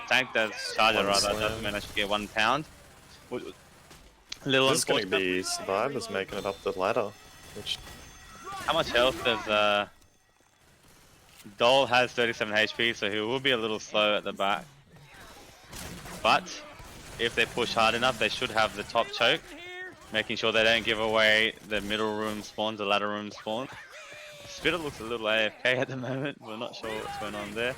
Tank does Charger One rather, slam. does manage to get 1 pound. Little This is going to unfortunate. be survivors making it up the ladder, which How much health does Dole has 37 HP, so he will be a little slow at the back. But if they push hard enough, they should have the top choke, making sure they don't give away the middle room spawns, the ladder room spawns. Spitter looks a little AFK at the moment. We're not sure what's going on there.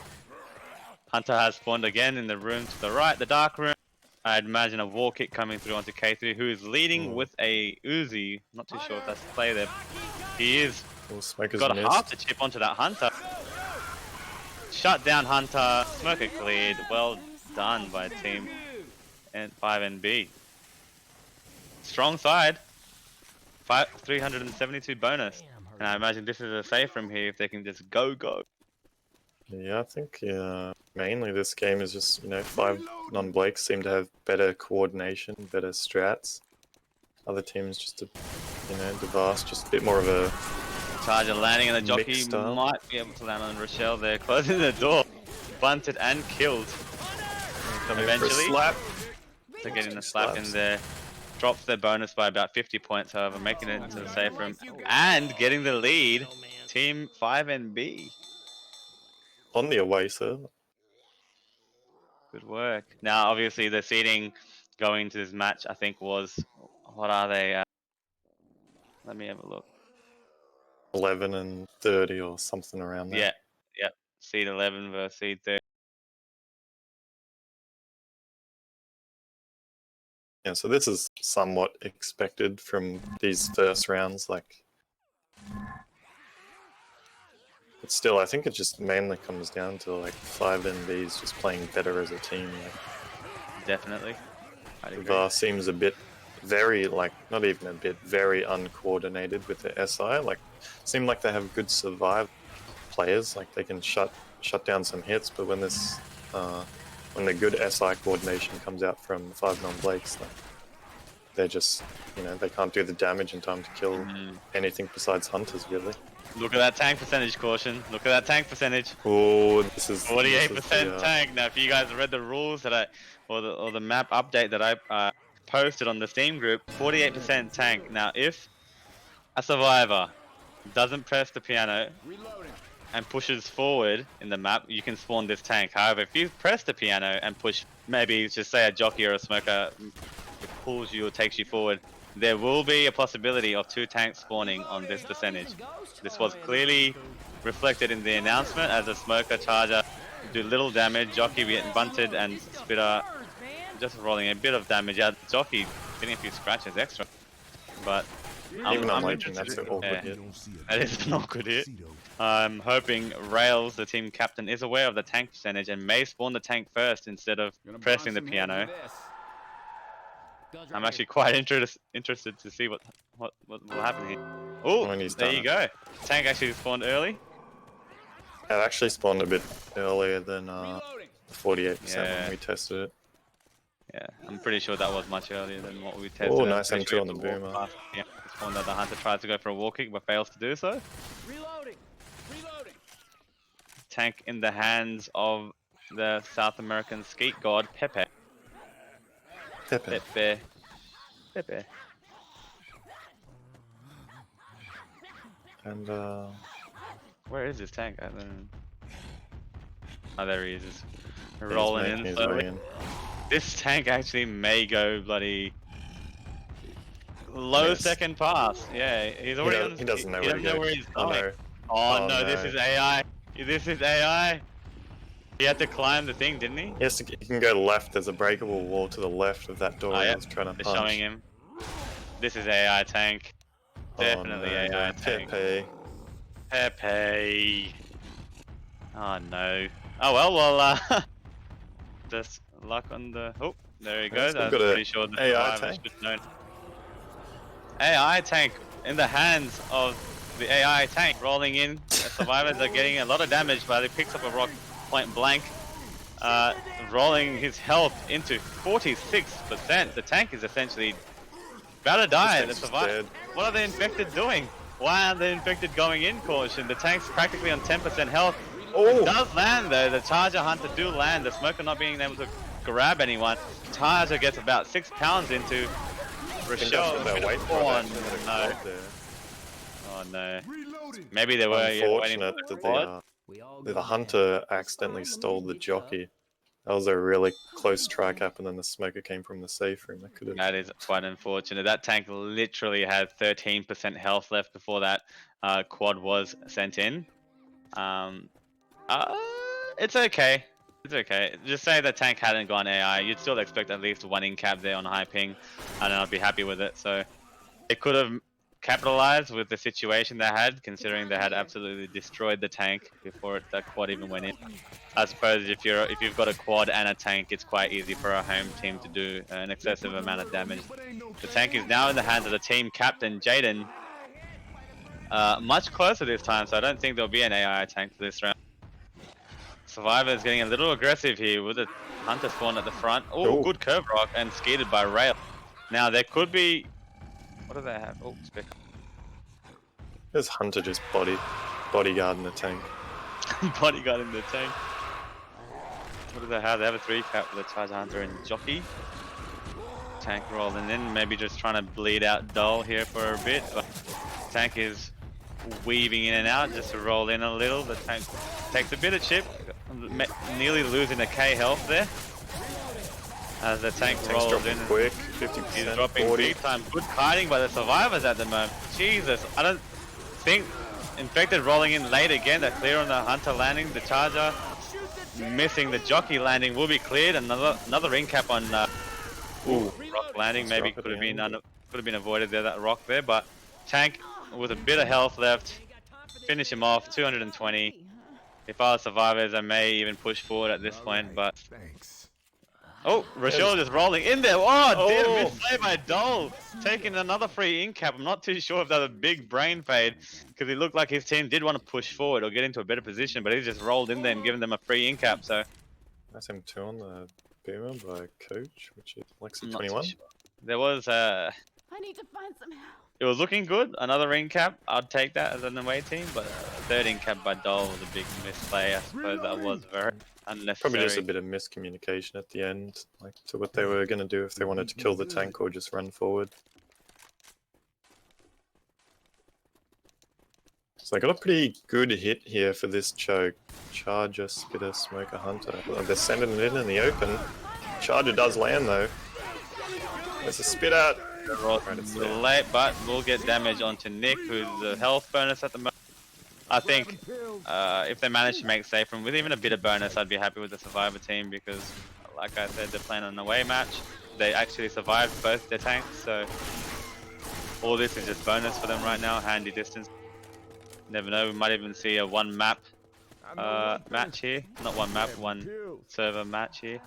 Hunter has spawned again in the room to the right, the dark room. I'd imagine a wall kick coming through onto K3, who is leading with a Uzi. Not too sure if that's the play there. He is. smoker's Got a missed. half to chip onto that Hunter. Shut down Hunter. Smoker cleared. Well done by team and 5NB. Strong side. 372 bonus. And I imagine this is a save from here if they can just go. Yeah, I think mainly this game is just, 5 non-Blakes seem to have better coordination, better strats. Other teams just, the Vast, just a bit more of a Charger landing and the jockey mixed style. might be able to land on Rochelle there, closing the door. Bunted and killed. coming for a Eventually. slap. So getting the slap in Slaps. there. Drops their bonus by about 50 points, however, making it into the safe room. And getting the lead. Team 5NB. On the away serve. Good work. Now, obviously, the seeding going into this match, I think, was... What are they? Let me have a look. 11 and 30 or something around there. Yeah, yeah. Seed 11 versus seed 30. Yeah, so this is somewhat expected from these first rounds, but still, I think it just mainly comes down to 5NBs just playing better as a team. Definitely. I'd agree. VAR seems a bit very, not even a bit, very uncoordinated with the SI. Seem like they have good survive players, they can shut down some hits, but when this when the good SI coordination comes out from 5 non-Blakes, they're just, they can't do the damage in time to kill anything besides hunters, really. Look at that tank percentage, Caution. Look at that tank percentage. Oh, this is 48% tank. Now, if you guys read the rules that or the map update that I posted on the Steam group, 48% tank. Now, if a survivor doesn't press the piano and pushes forward in the map, you can spawn this tank. However, if you press the piano and push, maybe just say a jockey or a smoker pulls you or takes you forward, there will be a possibility of 2 tanks spawning on this percentage. This was clearly reflected in the announcement as a smoker charger do little damage, jockey getting bunted and spitter just rolling a bit of damage out. Jockey getting a few scratches extra, but Even on I'm Legend, interested. that's an awkward Yeah. hit. That is an awkward hit. I'm hoping Rails, the team captain, is aware of the tank percentage and may spawn the tank first instead of pressing the piano. I'm actually quite interested to see what will happen here. Oh, When he's there done you it. go. Tank actually spawned early. It actually spawned a bit earlier than 48% Yeah. when we tested it. Yeah, I'm pretty sure that was much earlier than what we tested. Oh, I'm nice pretty M2 sure on the it was a walk boomer. past. Yeah, it spawned that the hunter tries to go for a wall kick but fails to do so. Reloading. Reloading. Tank in the hands of the South American skeet god Pepe. Pepe. Pepe. And Where is this tank? Oh, there he is. Just he's rolling making in his slowly. way in. This tank actually may go bloody low Yes. second pass. Yeah, he's already He doesn't know he where doesn't to know go. where he's Oh, going. no. Oh, Oh, no, this no. is AI. This is AI. He had to climb the thing, didn't he? Yes, he can go left. There's a breakable wall to the left of that door. Oh, I yeah. was trying to They're punch. showing him. This is AI tank. Definitely oh, no. AI tank. Pepe. Pepe. Oh no. Oh well, just luck on the. Oh, there he goes. we've I'm got a pretty sure the AI survivor tank. should know. AI tank in the hands of the AI tank, rolling in. The survivors are getting a lot of damage, but he picks up a rock point blank, rolling his health into 46%. The tank is essentially about to die. The tank's just survivor. dead. What are the infected doing? Why aren't the infected going in? Caution. The tank's practically on 10% health. It does land though. The Charger Hunter do land. The Smoker not being able to grab anyone. Charger gets about 6 pounds into Rochelle. That weight Oh product no. there. Oh no. Reloading. Maybe they were waiting Unfortunate for that the quad. the Hunter accidentally stole the jockey. That was a really close strike up, and then the Smoker came from the safe room. That could have. That is quite unfortunate. That tank literally had 13% health left before that quad was sent in. It's okay. It's okay. Just say the tank hadn't gone AI. You'd still expect at least 1 in cap there on high ping, and I'd be happy with it. So it could have capitalized with the situation they had, considering they had absolutely destroyed the tank before that quad even went in. I suppose if you've got a quad and a tank, it's quite easy for a home team to do an excessive amount of damage. The tank is now in the hands of the team captain Jaden. Much closer this time, so I don't think there'll be an AI tank for this round. Survivor is getting a little aggressive here with the Hunter spawn at the front. Oh, Ooh. good curve rock and skated by Rail. Now there could be. What do they have? Oh, spec. There's Hunter just bodyguarding the tank. Bodyguard in the tank. What do they have? They have a 3-cap with a Charger Hunter and Jockey. Tank rolling in, maybe just trying to bleed out Dull here for a bit. But tank is weaving in and out just to roll in a little. The tank takes a bit of chip, nearly losing a K health there. As the tank Tank's rolls dropping in. quick, He's 50%, dropping 40. big time. Good kiting by the survivors at the moment. Jesus, I don't think Infected rolling in late again. They're clear on the Hunter landing. The Charger missing the Jockey landing will be cleared. Another ring cap on rock landing. Maybe drop at could have the been end. could have been avoided there. That rock there, but tank with a bit of health left. Finish him off. 220. If I was survivors, I may even push forward at this point, but. Thanks. Oh, Rochelle just rolling in there. Oh, dear, Oh. misplay by Dole. Taking another free in cap. I'm not too sure if that was a big brain fade because it looked like his team did want to push forward or get into a better position, but he just rolled in there and given them a free in cap. So That's M2 on the boomer by Coach, which is I'm Lexi not too 21. sure. There was I need to find some help. it was looking good. Another ring cap. I'd take that as an away team, but third in cap by Dole was a big misplay. I suppose that was very unnecessary. Probably just a bit of miscommunication at the end, like to what they were going to do if they wanted to kill the tank or just run forward. So I got a pretty good hit here for this choke. Charger, Spitter, Smoker, Hunter. Well, they're sending it in the open. Charger does land though. There's a spit out. Right, it's there. late, but will get damage onto Nick, who's the health bonus at the moment. I think if they manage to make safe room with even a bit of bonus, I'd be happy with the Survivor team because, like I said, they're playing an away match. They actually survived both their tanks, so all this is just bonus for them right now. Handy distance. Never know, we might even see a one map match here. Not one map, one server match here.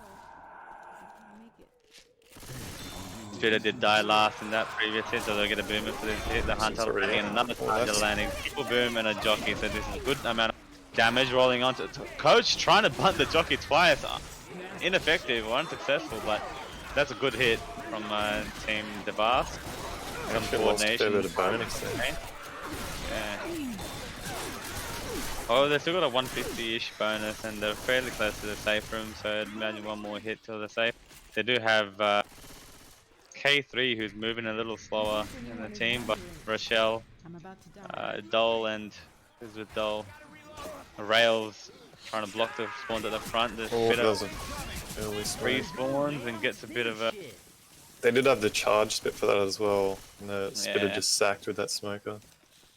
Spitter did die last in that previous hit, so they'll get a boomer for this hit. The Hunter landing and another Charger landing. Triple boom and a Jockey, so this is a good amount of damage rolling onto Coach trying to bunt the Jockey twice. Ineffective or unsuccessful, but that's a good hit from Team Devas. Some coordination. Bit of bonus there. Yeah. Oh, they still got a 150-ish bonus, and they're fairly close to the safe room, so I'd imagine one more hit till they're safe. They do have K3, who's moving a little slower in the team, but Rochelle, I'm about to die. Dole, and who's with Dole? Rails trying to block the spawns at the front. The Oh, Spitter there's an early free spawn. spawns and gets a bit of a. They did have the charge spit for that as well. And the Spitter Yeah. just sacked with that smoker.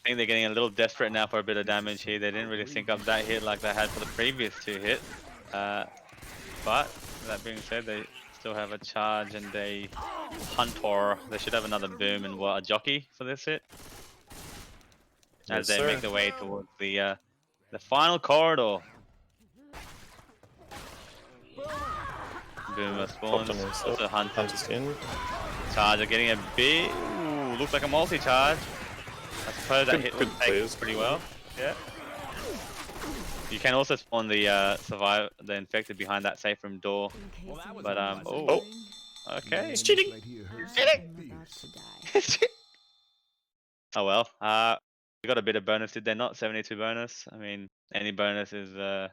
I think they're getting a little desperate now for a bit of damage here. They didn't really sync up that hit like they had for the previous two hits. But that being said, they still have a charge and a Hunter. They should have another boom and a Jockey for this hit. As Yes, they make their way towards the final corridor. Boomer spawns. Popped on himself. Also Hunter. Hunter's in. Charger getting a bit. Ooh, looks like a multi-charge. I suppose that hit good would take players. pretty well. Yeah. You can also spawn the the infected behind that safe room door. In case But anyone was oh, wondering, okay. It's cheating. Right here hurts I'm like about beast. to die. Oh well. We got a bit of bonus, did they not? 72 bonus. I mean, any bonus is a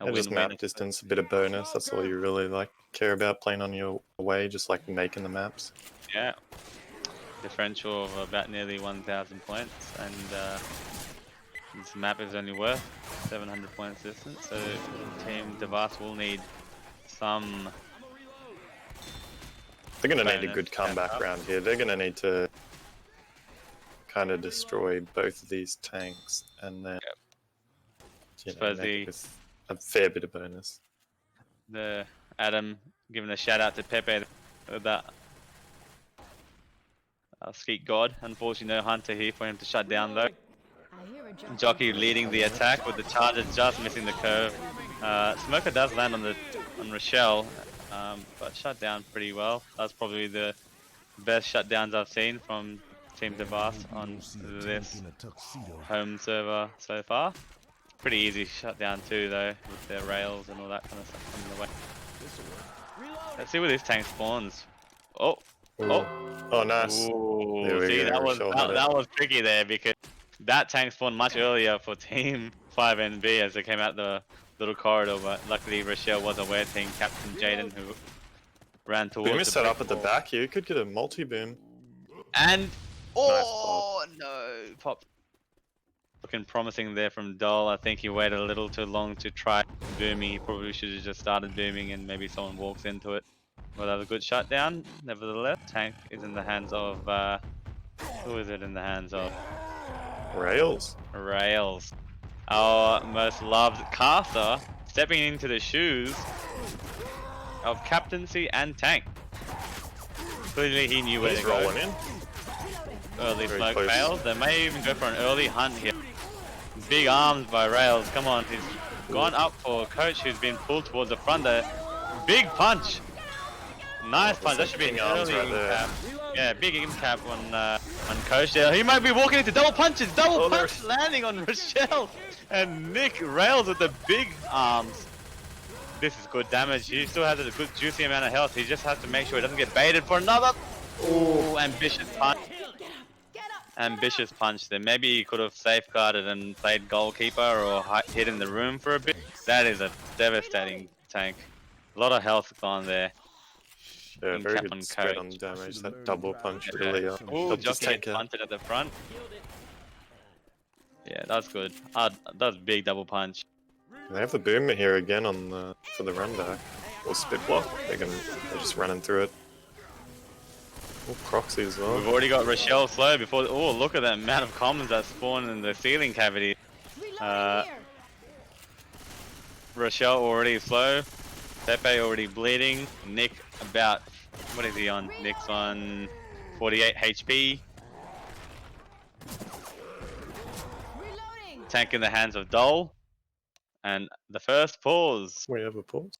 And just win-win. map distance, a bit of bonus. That's all you really like care about playing on your way, just like making the maps. Yeah. Differential of about nearly 1,000 points, and this map is only worth 700 points distance, so Team Devas will need some. They're going to need a Bonus, good comeback yeah. round here. They're going to need to kind of destroy both of these tanks and then you know, Suppose make it the- with a fair bit of bonus. The Adam giving a shout out to Pepe with that Skeet God. Unfortunately, no Hunter here for him to shut down though. I hear a Jockey leading the attack with the Charger just missing the curve. Smoker does land on Rochelle, but shut down pretty well. That's probably the best shutdowns I've seen from Team Devas on this home server so far. Pretty easy shut down too though, with their rails and all that kind of stuff coming the way. Let's see where this tank spawns. Oh, oh, Oh, nice. ooh, There we see go, that was Rochelle had it. that was tricky there because that tank spawned much earlier for Team 5NB as they came out the little corridor, but luckily Rochelle was aware, Team Captain Jaden, who ran towards Boom the is set up brick at the wall. back here. You could get a multi-boom. And oh no, pop. Looking promising there from Doll. I think he waited a little too long to try booming. He probably should have just started booming and maybe someone walks into it. Well, that was a good shutdown. Nevertheless, tank is in the hands of who is it in the hands of? Rails. Rails. Our most loved caster stepping into the shoes of captaincy and tank. Clearly he knew where He's to go. rolling in. Early Very smoke close. fails. They may even go for an early hunt here. Big arms by Rails. Come on, he's gone up for Coach, who's been pulled towards the front there. Big punch. Nice punch. That should be an big arms early right there. cap. Yeah, big cap on Coach there. He might be walking into double punches. Double Oh, punch landing on Rochelle. And Nick Rails with the big arms. This is good damage. He still has a good juicy amount of health. He just has to make sure he doesn't get baited for another. Ooh, ambitious punch. Ambitious punch there. Maybe he could have safeguarded and played goalkeeper or hid in the room for a bit. That is a devastating tank. A lot of health gone there. Yeah, Team very cap on good spread on Coach. damage. That double punch Yeah. really Ooh, helped his Jockey tank out. punted at the front. Yeah, that's good. That's big double punch. They have the boomer here again on the for the run back or spit block. They're just running through it. Oh, proxy as well. We've already got Rochelle slow before. Oh, look at that amount of commons that spawn in the ceiling cavity. Reloading here. Rochelle already slow. Pepe already bleeding. Nick about, what is he on? Nick's on 48 HP. Reloading. Tank in the hands of Dole. And the first pause. We have a pause.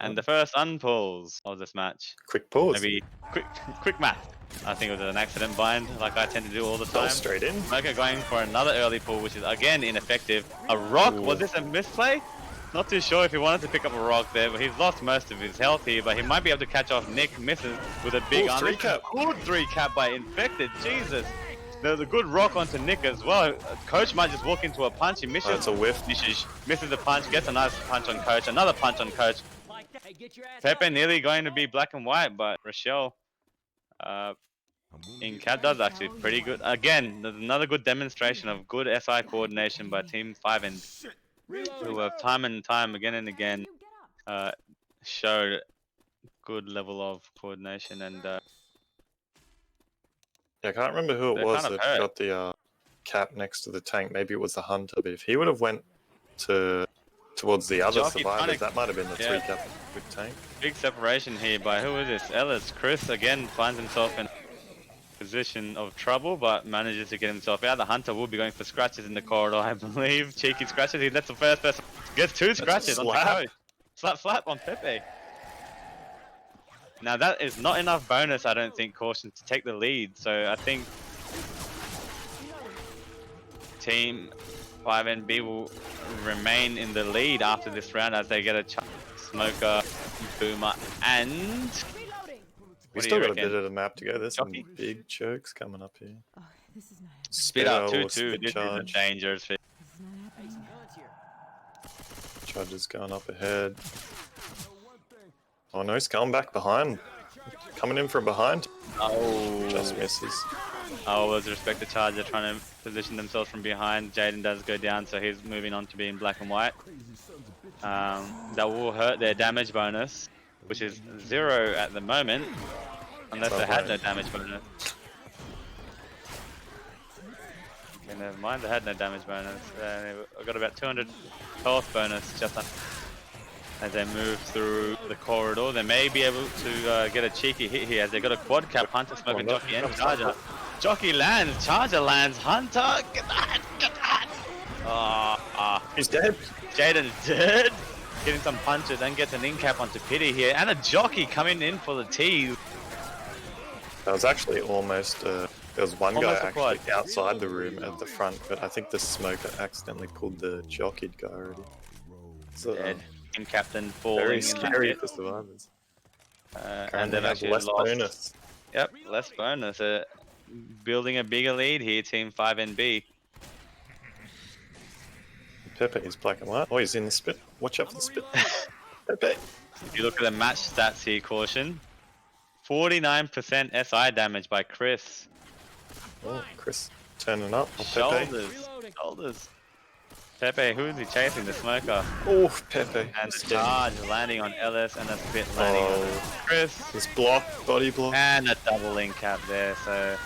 And the first unpause of this match. Quick pause. Maybe quick math. I think it was an accident bind, like I tend to do all the Fell time. straight in. Smoker going for another early pull, which is again ineffective. A rock? Ooh. Was this a misplay? Not too sure if he wanted to pick up a rock there, but he's lost most of his health here. But he might be able to catch off Nick. Misses with a big Ooh, arm. three cap. Good 3-cap by Infected. Jesus. There's a good rock onto Nick as well. Coach might just walk into a punch. He misses. That's a whiff. Misses the punch. Gets a nice punch on Coach. Another punch on Coach. Pepe nearly going to be black and white, but Rochelle in cap does actually pretty good. Again, there's another good demonstration of good SI coordination by Team 5 and who have time and time again and again showed good level of coordination and Yeah, I can't remember who it They're was kind of that hurt. got the cap next to the tank. Maybe it was the hunter, but if he would have went towards the other Jockey survivors, Tonic. that might have been the Yeah. 3-cap with tank. big separation here by who is this? Ellis. Chris again finds himself in a position of trouble but manages to get himself out. The hunter will be going for scratches in the corridor, I believe. Cheeky scratches. He lets the first person gets 2 scratches on the slap. Coach. Slap on Pepe. Now that is not enough bonus, I don't think, Caution, to take the lead. So I think Team 5NB will remain in the lead after this round as they get a Smoker, Boomer, and Reloading. We What do still you got a bit reckon? of the map to go. There's some Jockey? big chokes coming up here. Oh, this is not. spit up Spittle, 2-2. spit This is a charge. dangerous fit. This is not happening. Charges going up ahead. Oh no, he's coming back behind. Coming in from behind. Oh, Just misses. oh, with respect to Charger trying to position themselves from behind. Jaden does go down, so he's moving on to being black and white. That will hurt their damage bonus, which is 0 at the moment, unless they had no damage bonus. Okay, never mind, they had no damage bonus. I got about 200 health bonus just as they move through the corridor. They may be able to get a cheeky hit here as they got a quad cap. Hunter, Smoker, no. Jockey, and Charger. Jockey lands, Charger lands, Hunter, get that, get that! He's dead. Jaden's dead. Getting some punches and gets an in-cap onto Pity here. And a Jockey coming in for the tease. That was actually almost a There was one guy Almost a quad. actually outside the room at the front, but I think the smoker accidentally pulled the jockeyed guy already. So, Dead. Team captain falling very in that scary pit. for survivors. And And they've they have actually less lost. bonus. Yep, less bonus. Building a bigger lead here, Team 5NB. Pepe is black and white. Oh, he's in the spit. Watch out for the spit. Pepe. If you look at the match stats here, Caution. 49% SI damage by Chris. Oh, Chris turning up. Oh, Pepe. Shoulders. Shoulders. Pepe, who is he chasing? The smoker. Oh, Pepe. And the He's getting- charge landing on Ellis and a spit landing on Oh, Chris. his block, body block. And a double link cap there, so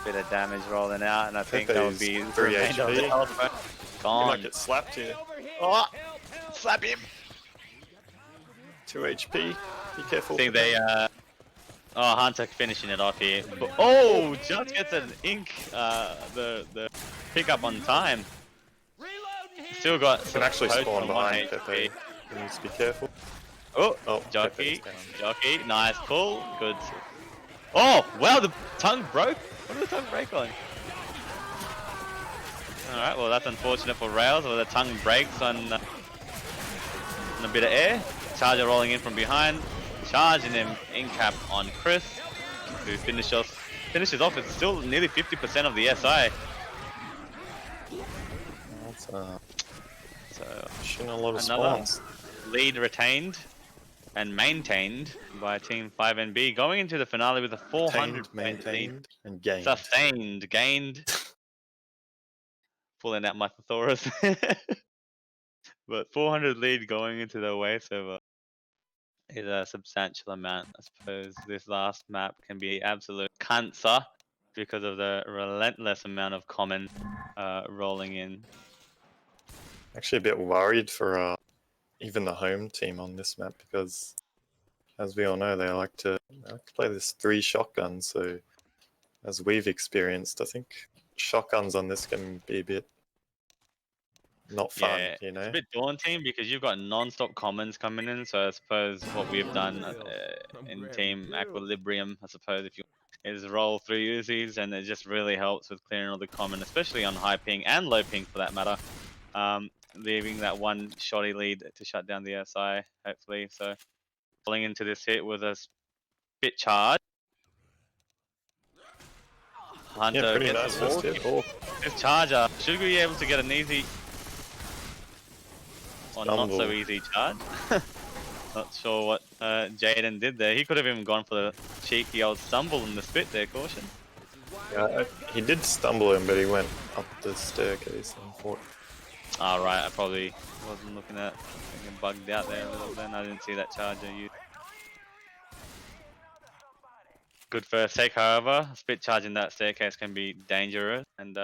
bit of damage rolling out, and I think that would be Pepe's the 3 remainder of the HP. health. You Gone. might get slapped here. Oh, slap him. 2 HP. Be careful. I think they, oh, Hunter finishing it off here. Oh, just gets an ink, the pickup on time. Still got Can some actually post spawn on 1 behind HP. Pepe. He needs to be careful. Oh, Oh, jockey, Pepe's down. jockey, nice pull, good. Oh, wow, the tongue broke. What did the tongue break on? Alright, well that's unfortunate for Rails, where the tongue breaks on a bit of air. Charger rolling in from behind, charging him in cap on Chris, who finishes off with still nearly 50% of the SI. That's So shooting a lot of Another- spawns. lead retained and maintained by Team 5NB, going into the finale with a 400 Maintained, point lead. maintained, and gained. Sustained, gained. Pulling out my thesaurus. But 400 lead going into the away server is a substantial amount. I suppose this last map can be absolute cancer because of the relentless amount of common rolling in. Actually a bit worried for even the home team on this map because, as we all know, they like to play this 3 shotguns. So, as we've experienced, I think shotguns on this can be a bit not fun. Yeah, You know, It's a bit daunting because you've got non-stop commons coming in. So I suppose what we've done in Team Equilibrium, I suppose, if you is roll 3 Uzis, and it just really helps with clearing all the common, especially on high ping and low ping for that matter. Leaving that one shoddy lead to shut down the SI, hopefully. So, falling into this hit with a spit charge. Hunter yeah, pretty gets nice the first wall hit. kick. Oh, This charger should be able to get an easy or not so Stumble. easy charge. Not sure what Jaden did there. He could have even gone for the cheeky old stumble in the spit there, Caution. yeah, he did stumble him, but he went up the staircase and fought. Alright, I probably wasn't looking at getting bugged out there a little then. I didn't see that charger used. Good first take, however. Spit charging that staircase can be dangerous, and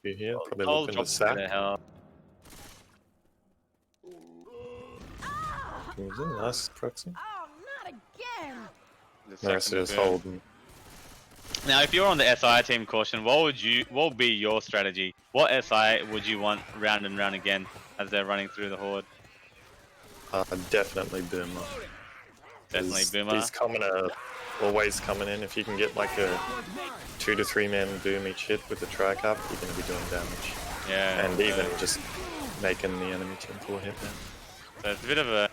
You here? Probably I'll looking drop to a sack. bit of hell. Nice proxy. Oh, not again! The The rest second of us boom. holding. Now, if you're on the SI team, Caution, what would be your strategy? What SI would you want round and round again as they're running through the horde? Definitely Boomer. Definitely 'Cause Boomer. These common are always coming in. If you can get like a 2 to 3 man boom each hit with the tri-cap, you're going to be doing damage. Yeah. And even just making the enemy team full hit now. So it's a bit of a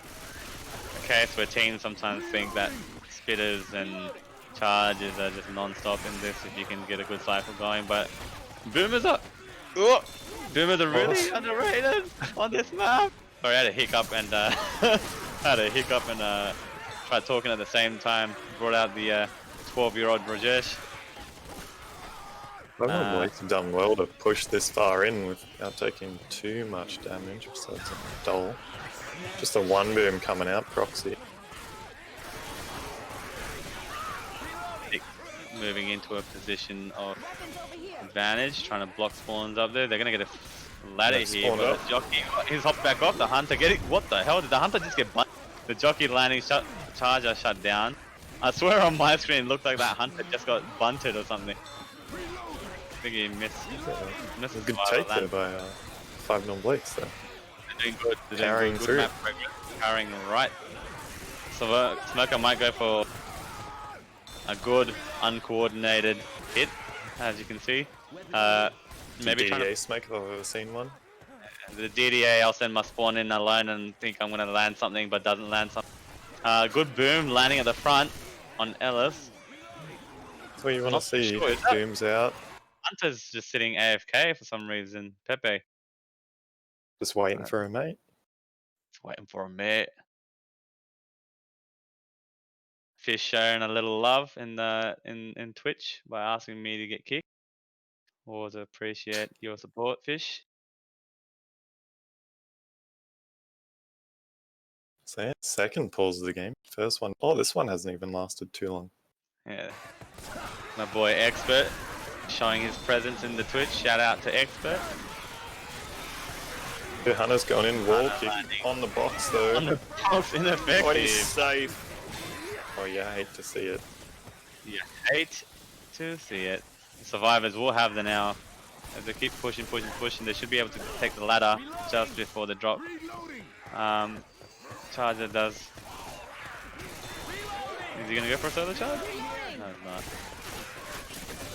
case where teams sometimes think that spitters and charges are just non-stop in this if you can get a good cycle going, but boomers are boomers are really underrated on this map. Sorry, I had a hiccup and tried talking at the same time. Brought out the 12-year-old Brajesh. Probably done well to push this far in without taking too much damage, so it's a dull. Just a 1 boom coming out, proxy. Moving into a position of Weapons over here! advantage, trying to block spawns up there. They're gonna get a ladder Let's here, spawn but up. the jockey, he's hopped back off. The hunter getting, what the hell? Did the hunter just get bunt? The jockey landing charger shut down. I swear on my screen it looked like that hunter just got bunted or something. I think he missed Good survival take there land. by 5 non-blakes there. They're doing good. They're doing Carrying good through. map progress. Carrying right. So Smoker might go for a good uncoordinated hit, as you can see. Maybe trying DDA smoke if I've ever seen one. the DDA, I'll send my spawn in alone and think I'm going to land something, but doesn't land something. Good boom landing at the front on Ellis. That's what you want to Not too see. sure, is that- Booms out. Hunter's just sitting AFK for some reason. Pepe, Just waiting for a mate. just waiting for a mate. Fish showing a little love in in Twitch by asking me to get kicked. Always appreciate your support, Fish. So yeah, second pause of the game. First one. Oh, this one hasn't even lasted too long. Yeah, my boy Expert showing his presence in the Twitch. Shout out to Expert. The Hunter's gone in. Wall kick landing. on the box though. On the box, ineffective. Oh, he's safe. Oh yeah, I hate to see it. You hate to see it. Survivors will have the now. As they keep pushing, they should be able to take the ladder just before the drop. Charger does. Is he gonna go for a solo charge? No, he's not.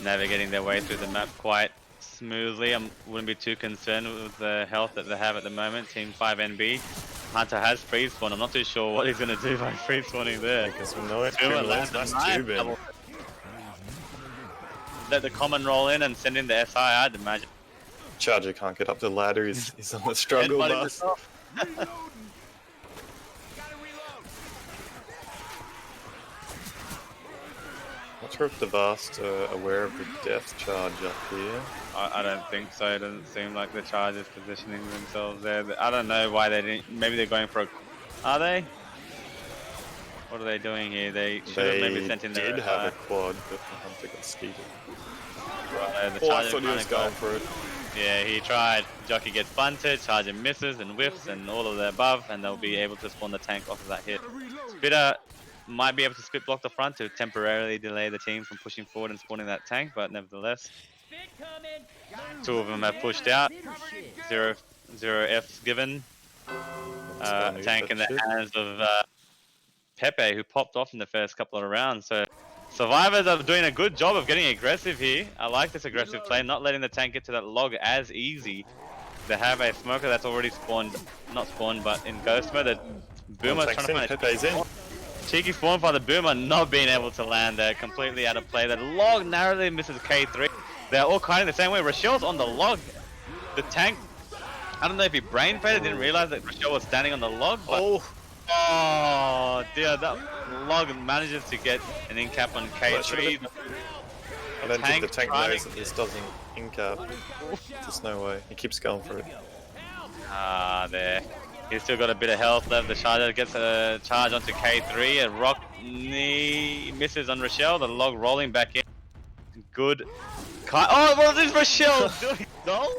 Navigating their way through the map quite smoothly. I wouldn't be too concerned with the health that they have at the moment. Team 5NB. Hunter has free spawn. I'm not too sure what he's gonna do by free spawning there. Because we know it. Boomer lands a That's nice too big. double. Let the common roll in and send in the SI, I'd imagine. Charger can't get up the ladder. He's on the struggle Headbutting bus. himself. Not sure if the Vast are aware of the death charge up here. I don't think so. It doesn't seem like the Chargers positioning themselves there. I don't know why they didn't. Maybe they're going for a. Are they? What are they doing here? They should have maybe sent in did their. have a quad, but the Hunter got skeeted. Right, the Oh, I Charger thought he was kinda got- going for it. Yeah, he tried. Jockey gets bunted, Charger misses and whiffs and all of the above, and they'll be able to spawn the tank off of that hit. Spitter might be able to split block the front to temporarily delay the team from pushing forward and spawning that tank, but nevertheless, two of them have pushed out. Zero F's given. gonna Tank get in the shit. hands of Pepe, who popped off in the first couple of rounds. So Survivors are doing a good job of getting aggressive here. I like this aggressive play, not letting the tank get to that log as easy. They have a smoker that's already spawned, not spawned, but in ghost mode. The Boomer's trying to find a Pepe's in. cheeky spawn by the Boomer, not being able to land there, completely out of play. The log narrowly misses K3. They're all kind of the same way. Rochelle's on the log. The tank, I don't know if he brain faded, didn't realize that Rochelle was standing on the log, but oh dear, that log manages to get an in-cap on K3. I don't think the Tank tank trying knows to- that this doesn't in-cap. There's no way. He keeps going for it. There. He's still got a bit of health left. The Charger gets a charge onto K3. A rock knee misses on Rochelle. The log rolling back in. Good. Oh, what is Rochelle doing? No?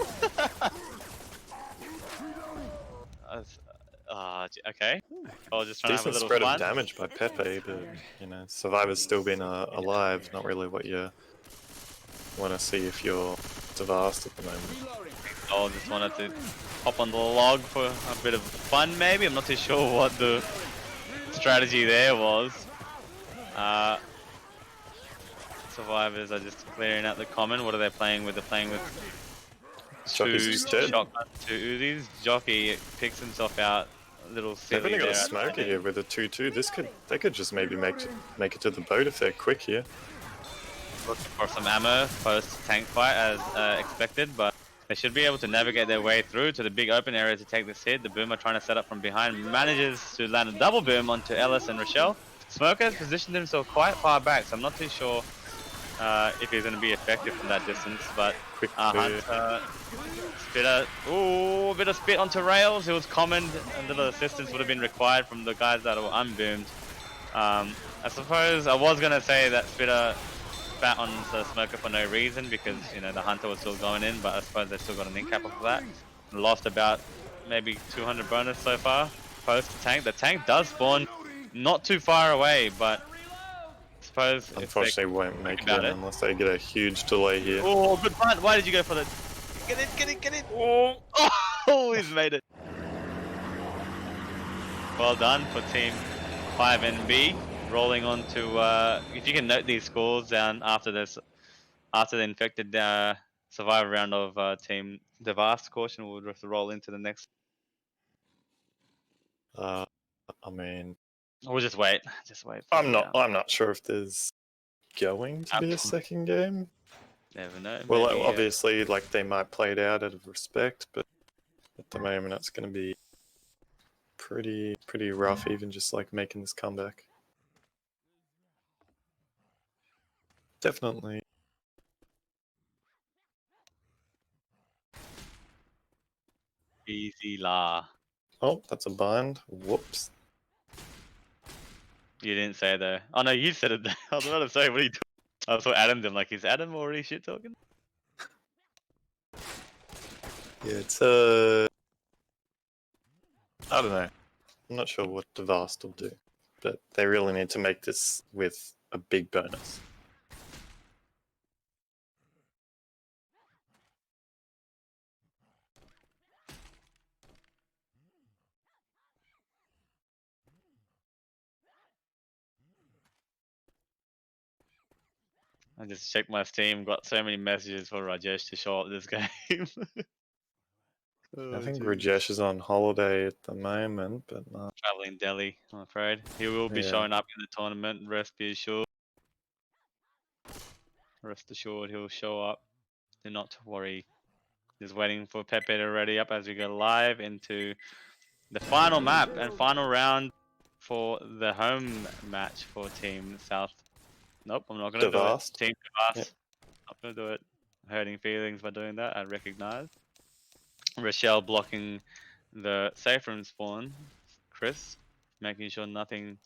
Okay. I was just trying to have a Decent little spread fun. of damage by Pepe, but you know, Survivor's still been alive. Not really what you want to see if you're Vast at the moment. I just wanted to hop on the log for a bit of fun, maybe. I'm not too sure what the strategy there was. Survivors are just clearing out the common. What are they playing with? They're playing with Jockey's two just dead. shotguns, two Uzis. Jockey picks himself out a little They've silly only got there. a smoker here with a 2-2. They could just maybe make it to the boat if they're quick here. Looking for some ammo post tank fight as expected, but they should be able to navigate their way through to the big open area to take this hit. The Boomer trying to set up from behind manages to land a double boom onto Ellis and Rochelle. Smoker has positioned himself quite far back, so I'm not too sure if he's going to be effective from that distance, but Quick Hunter, Spitter, ooh, a bit of spit onto rails. It was common, a little assistance would have been required from the guys that were unboomed. I suppose I was going to say that Spitter spat on the smoker for no reason because, you know, the Hunter was still going in, but I suppose they still got an in-cap off of that. Lost about maybe 200 bonus so far post the tank. The tank does spawn not too far away, but I suppose Unfortunately, won't make it in about it. unless they get a huge delay here. Oh, good punt. Why did you go for the... Get it. Oh, he's made it. Well done for Team 5NB. rolling on to, if you can note these scores down after this, after the infected survivor round of Team Devast, Caution will just roll into the next. I mean, We'll just wait. Just wait. For I'm the, not sure if there's going to be a second game. Never know. Well, maybe, obviously, like they might play it out out of respect, but at the moment, it's going to be pretty rough, even just like making this comeback. Definitely. Easy la. Oh, that's a bind. Whoops. You didn't say though. Oh no, you said it. I was about to say, what are you doing? I saw Adam did. Like, is Adam already shit talking? Yeah, it's I don't know. I'm not sure what Devast will do, but they really need to make this with a big bonus. I just checked my Steam. Got so many messages for Rajesh to show up this game. I think Rajesh is on holiday at the moment, but Traveling Delhi, I'm afraid. He will be Yeah. showing up in the tournament. Rest assured. Rest assured, he'll show up. Do not worry. Just waiting for Pepe to ready up as we go live into the final map and final round for the home match for Team South. Nope, I'm not going to do it. Devast. Team Devast. Yep. Not going to do it. Hurting feelings by doing that, I recognize. Rochelle blocking the safe room spawn. Chris making sure nothing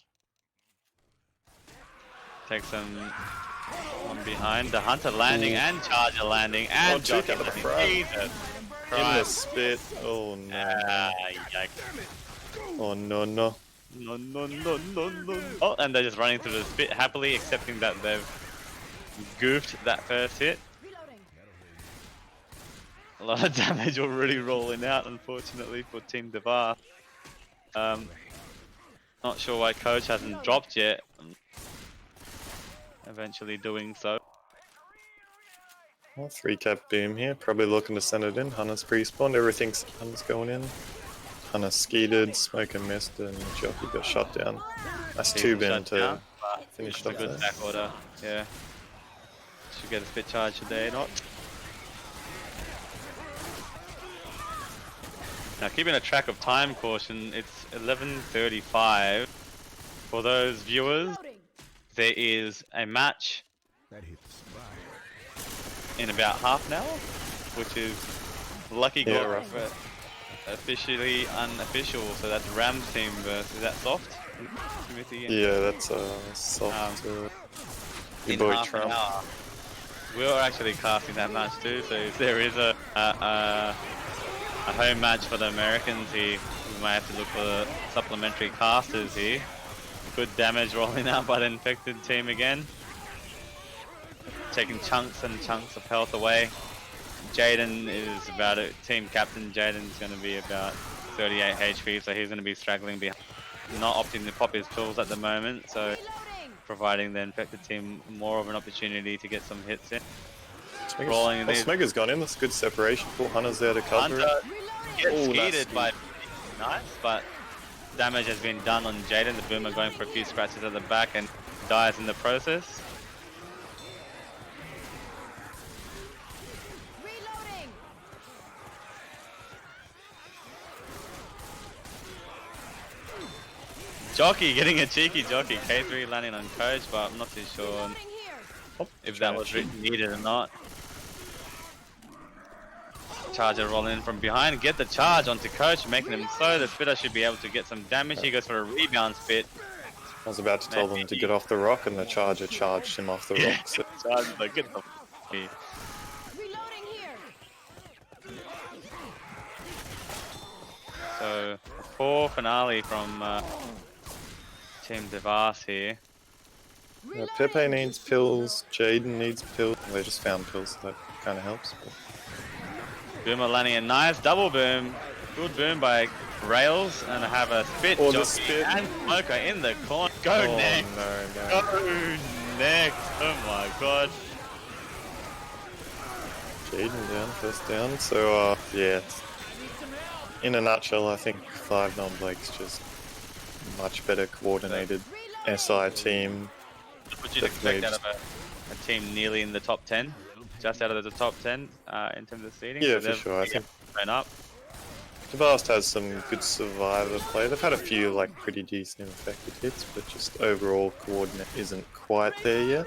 takes them on behind. The Hunter landing and Charger landing and Oh, cheek Jockey out of the landing. front. Jesus in the Christ. spit. Oh no. Ah, yikes. Oh no. No. Oh, and they're just running through the spit happily, accepting that they've goofed that first hit. Reloading. A lot of damage already rolling out, unfortunately, for Team Devar. Not sure why Coach hasn't dropped yet. Eventually doing so. Well, 3-cap boom here. Probably looking to send it in. Hunter's pre-spawned. Everything's Hunter's going in. Hunter skeeted, smoke and missed, and Jockey got shut down. That's Decent 2-bin shut to down, finish It's a off good there. back order. Yeah. Should get a spit charge today, not. Now, keeping a track of time, Caution, it's 11:35. For those viewers, Reloading. there is a match That hit the spine. in about half an hour, which is Lucky Yeah, Got roughly. officially unofficial. So that's Rams team versus, is that soft? Timothy? Yeah, that's soft. Your In boy half Trump. an hour. We were actually casting that match too, so if there is a home match for the Americans here, we might have to look for supplementary casters here. Good damage rolling out by the infected team again. Taking chunks and chunks of health away. Jaden is about it. Team captain Jaden's going to be about 38 HP, so he's going to be straggling behind. Not opting to pop his tools at the moment, so Reloading. providing the infected team more of an opportunity to get some hits in. Smegar's, Rolling in these. Smegar's gone in. That's good separation. Full Hunter's there to cover Hunter it. Reloading. gets Oh, that's skeeted by nice, but damage has been done on Jaden. The Boomer going for a few scratches at the back and dies in the process. Reloading. Jockey getting a cheeky jockey. K3 landing on Coach, but I'm not too sure Reloading here. if that was needed or not. Charger rolling in from behind, get the charge onto Coach, making him slow. The spitter should be able to get some damage. He goes for a rebound spit. I was about to tell them to get off the rock, and the Charger charged him off the Yeah, rock. So Charger's like, get the f here. Reloading here. So, a poor finale from Team Devas here. Pepe needs pills. Jaden needs pills. They just found pills, so that kind of helps. But Boomer landing a nice double boom. Good boom by Rails and have a spit Oh, the jockey spit. and Smoker in the corner. Go Oh, next. no. Go next. Oh my god. Jaden down, first down. So, yeah. In a nutshell, I think 5 non-Blakes just much better coordinated SI team. What you'd expect out of a team nearly in the top 10, just out of the top 10 in terms of seeding. Yeah, So for they've sure. I think went up. Devast has some good survivor play. They've had a few like pretty decent infected hits, but just overall coordinate isn't quite there yet,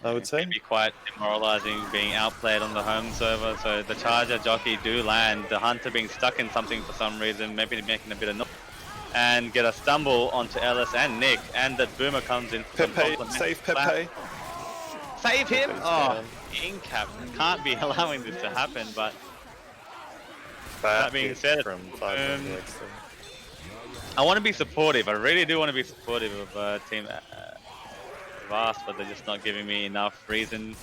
I would It say. can be quite demoralizing being outplayed on the home server. So the Charger jockey do land, the Hunter being stuck in something for some reason, maybe making a bit of noise, and get a stumble onto Ellis and Nick, and the Boomer comes in for some Pepe, complimentary save slap. Pepe. Save him! Pepe's Oh, down. in-cap. Can't be allowing this to happen, but Bad that being hit said, from 5 non-Blakes. I want to be supportive. I really do want to be supportive of Team Vast, but they're just not giving me enough reason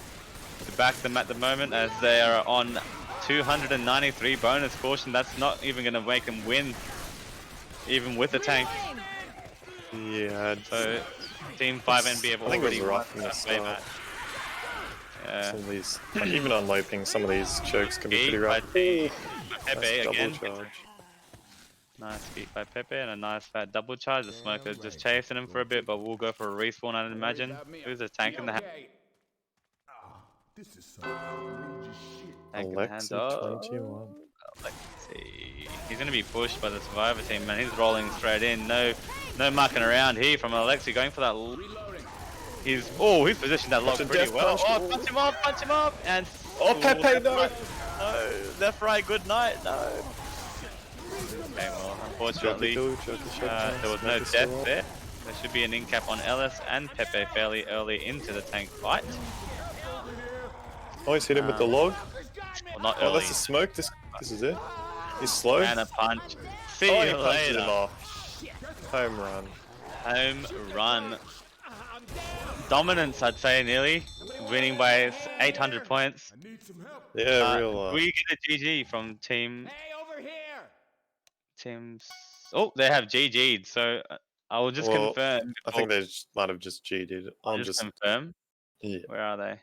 to back them at the moment, as they are on 293 bonus caution. That's not even going to make them win, even with the tank. Yeah, So Team 5NB have I think it was already rough won in the that play start. match. Yeah. Some of these, like, even on low ping, some of these chokes can be pretty Beat by rough. Pepe Nice double again. charge. Nice beat by Pepe and a nice fat double charge. The Smoker just chasing him for a bit, but we'll go for a respawn, I'd imagine. Who's the tank in the hand? This is some outrageous shit. Tank in the hand. Alexa Oh, 21. let's see. He's gonna be pushed by the Survivor team, man. He's rolling straight in. No mucking around here from Alexi, going for that. He's positioned that lock That's a pretty death well. punch. Oh, punch him up, and Pepe, no! No, left, right, good night, no. Okay, well, unfortunately, there was no death there. There should be an in-cap on Ellis and Pepe fairly early into the tank fight. Oh, he's hit him with the log. Well, not Oh, early. that's a smoke. This is it. He's slow. And a punch. See Oh, he you punches it later. off. Home run. Home run. Dominance, I'd say, nearly. Winning by 800 points. I need some help. Yeah, real. We get a GG from team... Hey, over here! Teams... Oh, they have GG'd, so I will just Well, confirm. I think they might have just GD'd it. I'll I'll just just. confirm. Yeah. Where are they?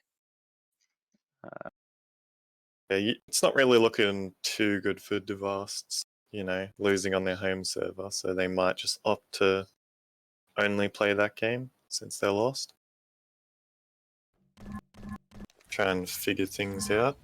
Yeah, it's not really looking too good for Devasts, you know, losing on their home server, so they might just opt to only play that game since they're lost. Try and figure things out.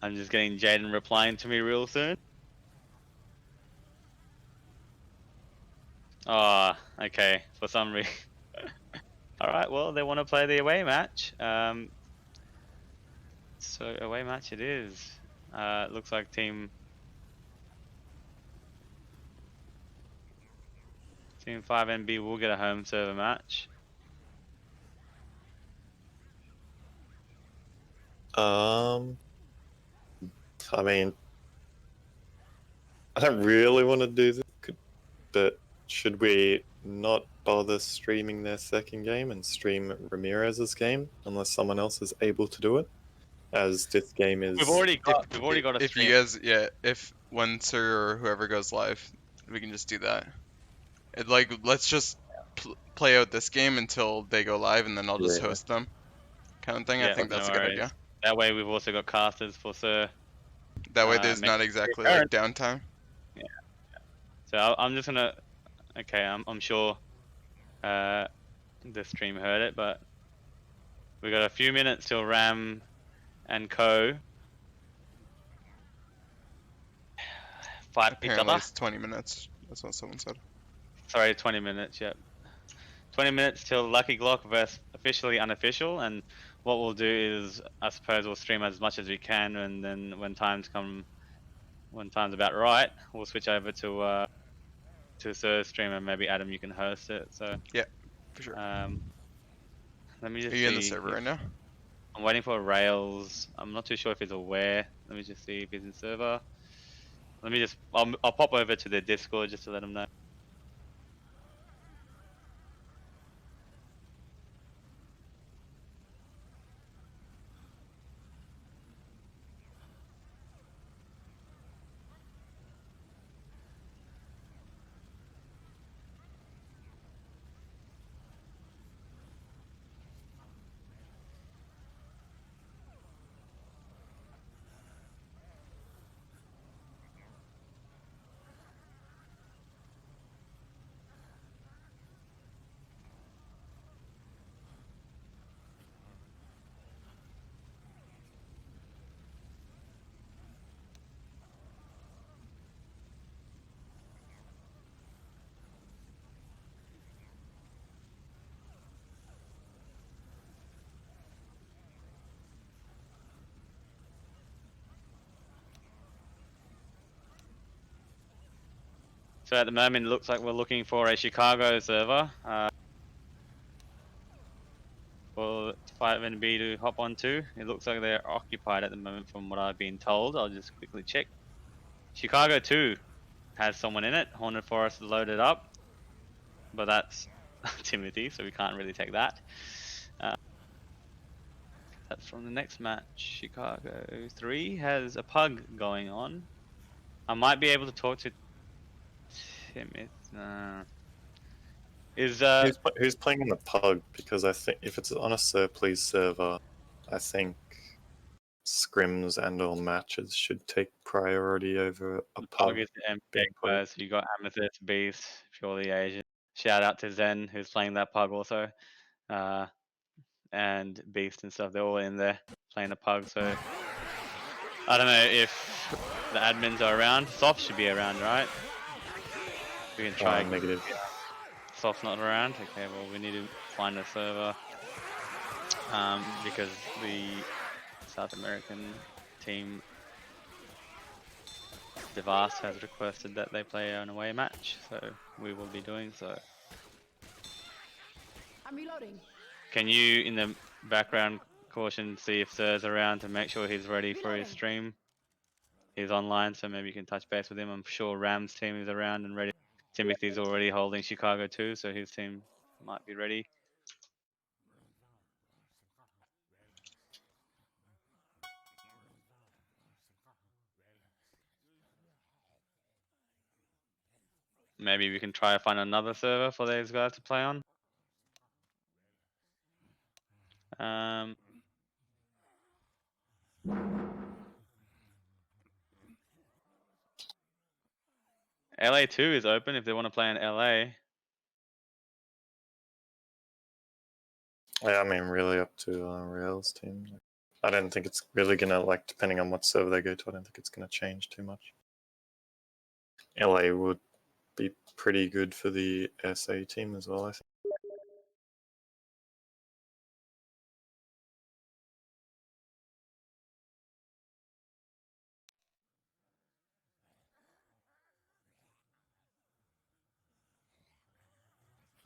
I'm just getting Jaden replying to me real soon. Oh, okay. For some reason. Alright, well, they want to play the away match. So, away match it is. It looks like Team 5NB will get a home server match. I mean, I don't really want to do this, but should we not bother streaming their second game and stream Ramirez's game unless someone else is able to do it? As this game is. We've already got a If stream. you guys, if when Sir or whoever goes live, we can just do that. Let's just play out this game until they go live, and then I'll just host them, kind of thing. I think that's a good idea. That way, we've also got casters for Sir. That way, there's make not it exactly apparent. like downtime. Yeah. So I'm just gonna. Okay, I'm sure the stream heard it, but we got a few minutes till Ram and Co. fight each Apparently, other. it's 20 minutes. That's what someone said. Sorry, 20 minutes. Yep. 20 minutes till Lucky Glock versus officially unofficial, and what we'll do is, I suppose, we'll stream as much as we can, and then when time's about right, we'll switch over to Sir's stream, and maybe Adam, you can host it. So Yeah, for sure. let me just Are you in the see server if- right now? I'm waiting for Rails. I'm not too sure if he's aware. Let me just see if he's in server. Let me just. I'll pop over to their Discord just to let them know. So at the moment, it looks like we're looking for a Chicago server for 5NB to hop onto. It looks like they're occupied at the moment from what I've been told. I'll just quickly check. Chicago 2 has someone in it. Haunted Forest is loaded up, but that's Timothy, so we can't really take that. That's from the next match. Chicago 3 has a pug going on. I might be able to talk to Timothy. Who's playing in the pug? Because I think if it's on a Surplease server, I think scrims and all matches should take priority over a pug. Pug is the MP player, so you got Amethyst, Beast, Purely Asian. Shout out to Zen, who's playing that pug also. And Beast and stuff, they're all in there playing the pug, so I don't know if the admins are around. Soft should be around, right? We can try. Negative. Soft's not around. Okay, well we need to find a server because the South American team Devast has requested that they play an away match, so we will be doing so. I'm reloading. Can you, in the background, caution, see if Sir's around to make sure he's ready for his stream? He's online, so maybe you can touch base with him. I'm sure Ram's team is around and ready. Timothy's already holding Chicago too, so his team might be ready. Maybe we can try to find another server for these guys to play on. LA2 is open if they want to play in LA. Yeah, I mean, really up to Rail's team. I don't think it's really gonna, like, depending on what server they go to, I don't think it's gonna change too much. LA would be pretty good for the SA team as well, I think.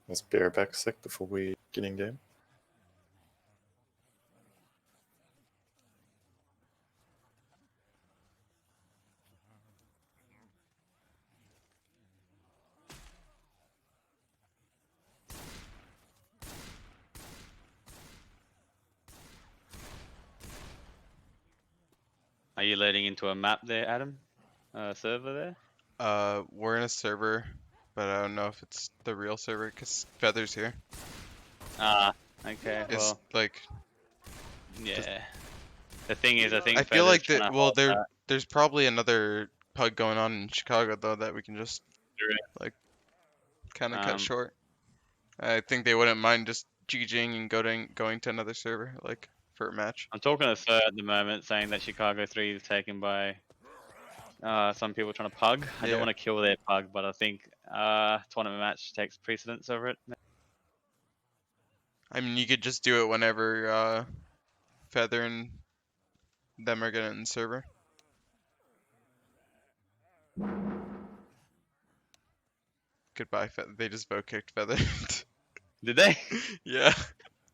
Let's be right back a sec before we get in game. Are you loading into a map there, Adam? Server there? We're in a server, but I don't know if it's the real server because Feather's here. Okay. It's Well, like, yeah. The thing is, I think I feel like Feather's that. tryna Well, hold that. there's probably another pug going on in Chicago though that we can just like kind of cut short. I think they wouldn't mind just GGing and going to another server like for a match. I'm talking to Sir at the moment, saying that Chicago 3 is taken by some people trying to pug. I don't want to kill their pug, but I think tournament match takes precedence over it. I mean, you could just do it whenever Feather and them are getting in the server. Goodbye, Feather. They just vote kicked Feather. Did they? Yeah.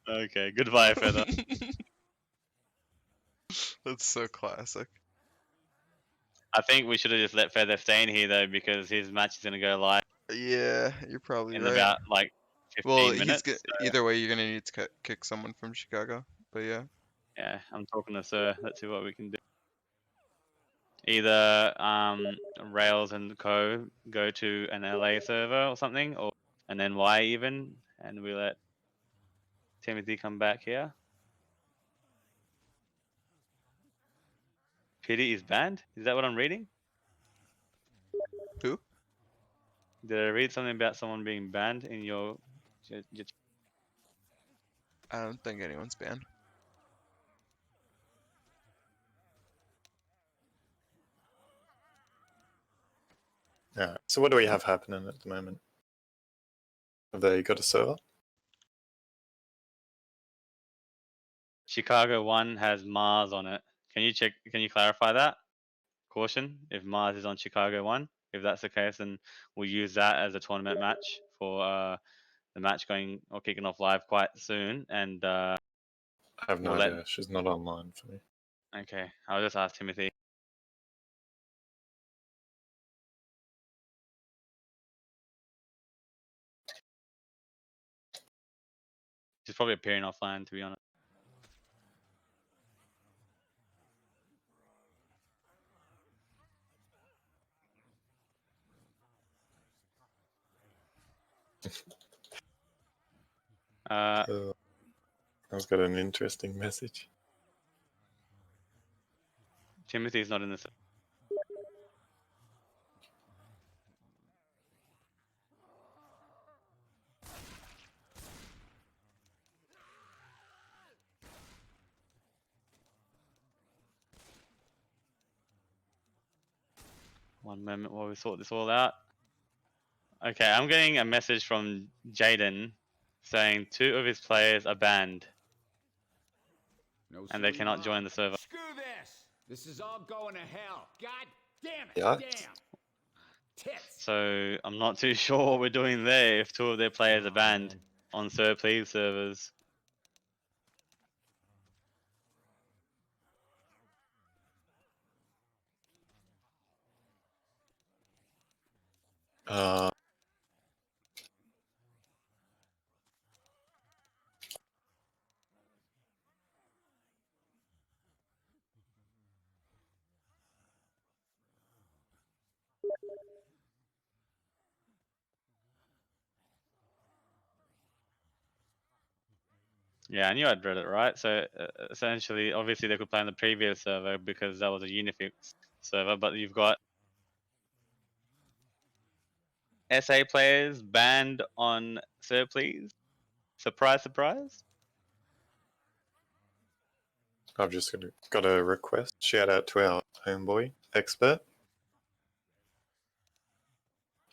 Okay, goodbye, Feather. That's so classic. I think we should have just let Feather stay in here though, because his match is gonna go live Yeah, you're probably in right. about like Well, 15 minutes. either way, you're gonna need to kick someone from Chicago. But yeah. Yeah, I'm talking to Sir. Let's see what we can do. Either Rails and Co go to an LA server or something, or and then Y even, and we let Timothy come back here. Pity is banned. Is that what I'm reading? Who? Did I read something about someone being banned in your? I don't think anyone's banned. Yeah. So what do we have happening at the moment? Have they got a server? Chicago 1 has Mars on it. Can you check? Can you clarify that? Caution, if Mars is on Chicago 1. If that's the case, then we'll use that as a tournament match for the match going or kicking off live quite soon. And I have no we'll idea. She's not online for me. Okay, I'll just ask Timothy. She's probably appearing offline, to be honest. I've got an interesting message. Timothy's not in this. One moment while we sort this all out. Okay, I'm getting a message from Jaden saying 2 of his players are banned No, and they sir, cannot not. join the server. Screw this! This is all going to hell. God damn it! Yeah. Damn. Tits. So I'm not too sure what we're doing there if 2 of their players are banned on Sir Please servers. Yeah, I knew I'd read it right. So essentially, obviously, they could play on the previous server because that was a Unifix server, but you've got SA players banned on Sir Please. Surprise, surprise. I've just got a request. Shout out to our homeboy, Expert.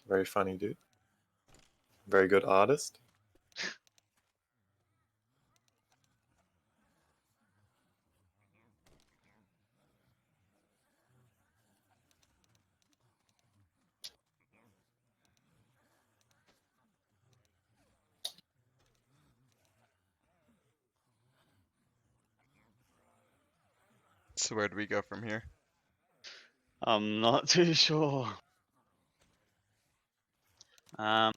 Very funny dude. Very good artist. So where do we go from here? I'm not too sure. I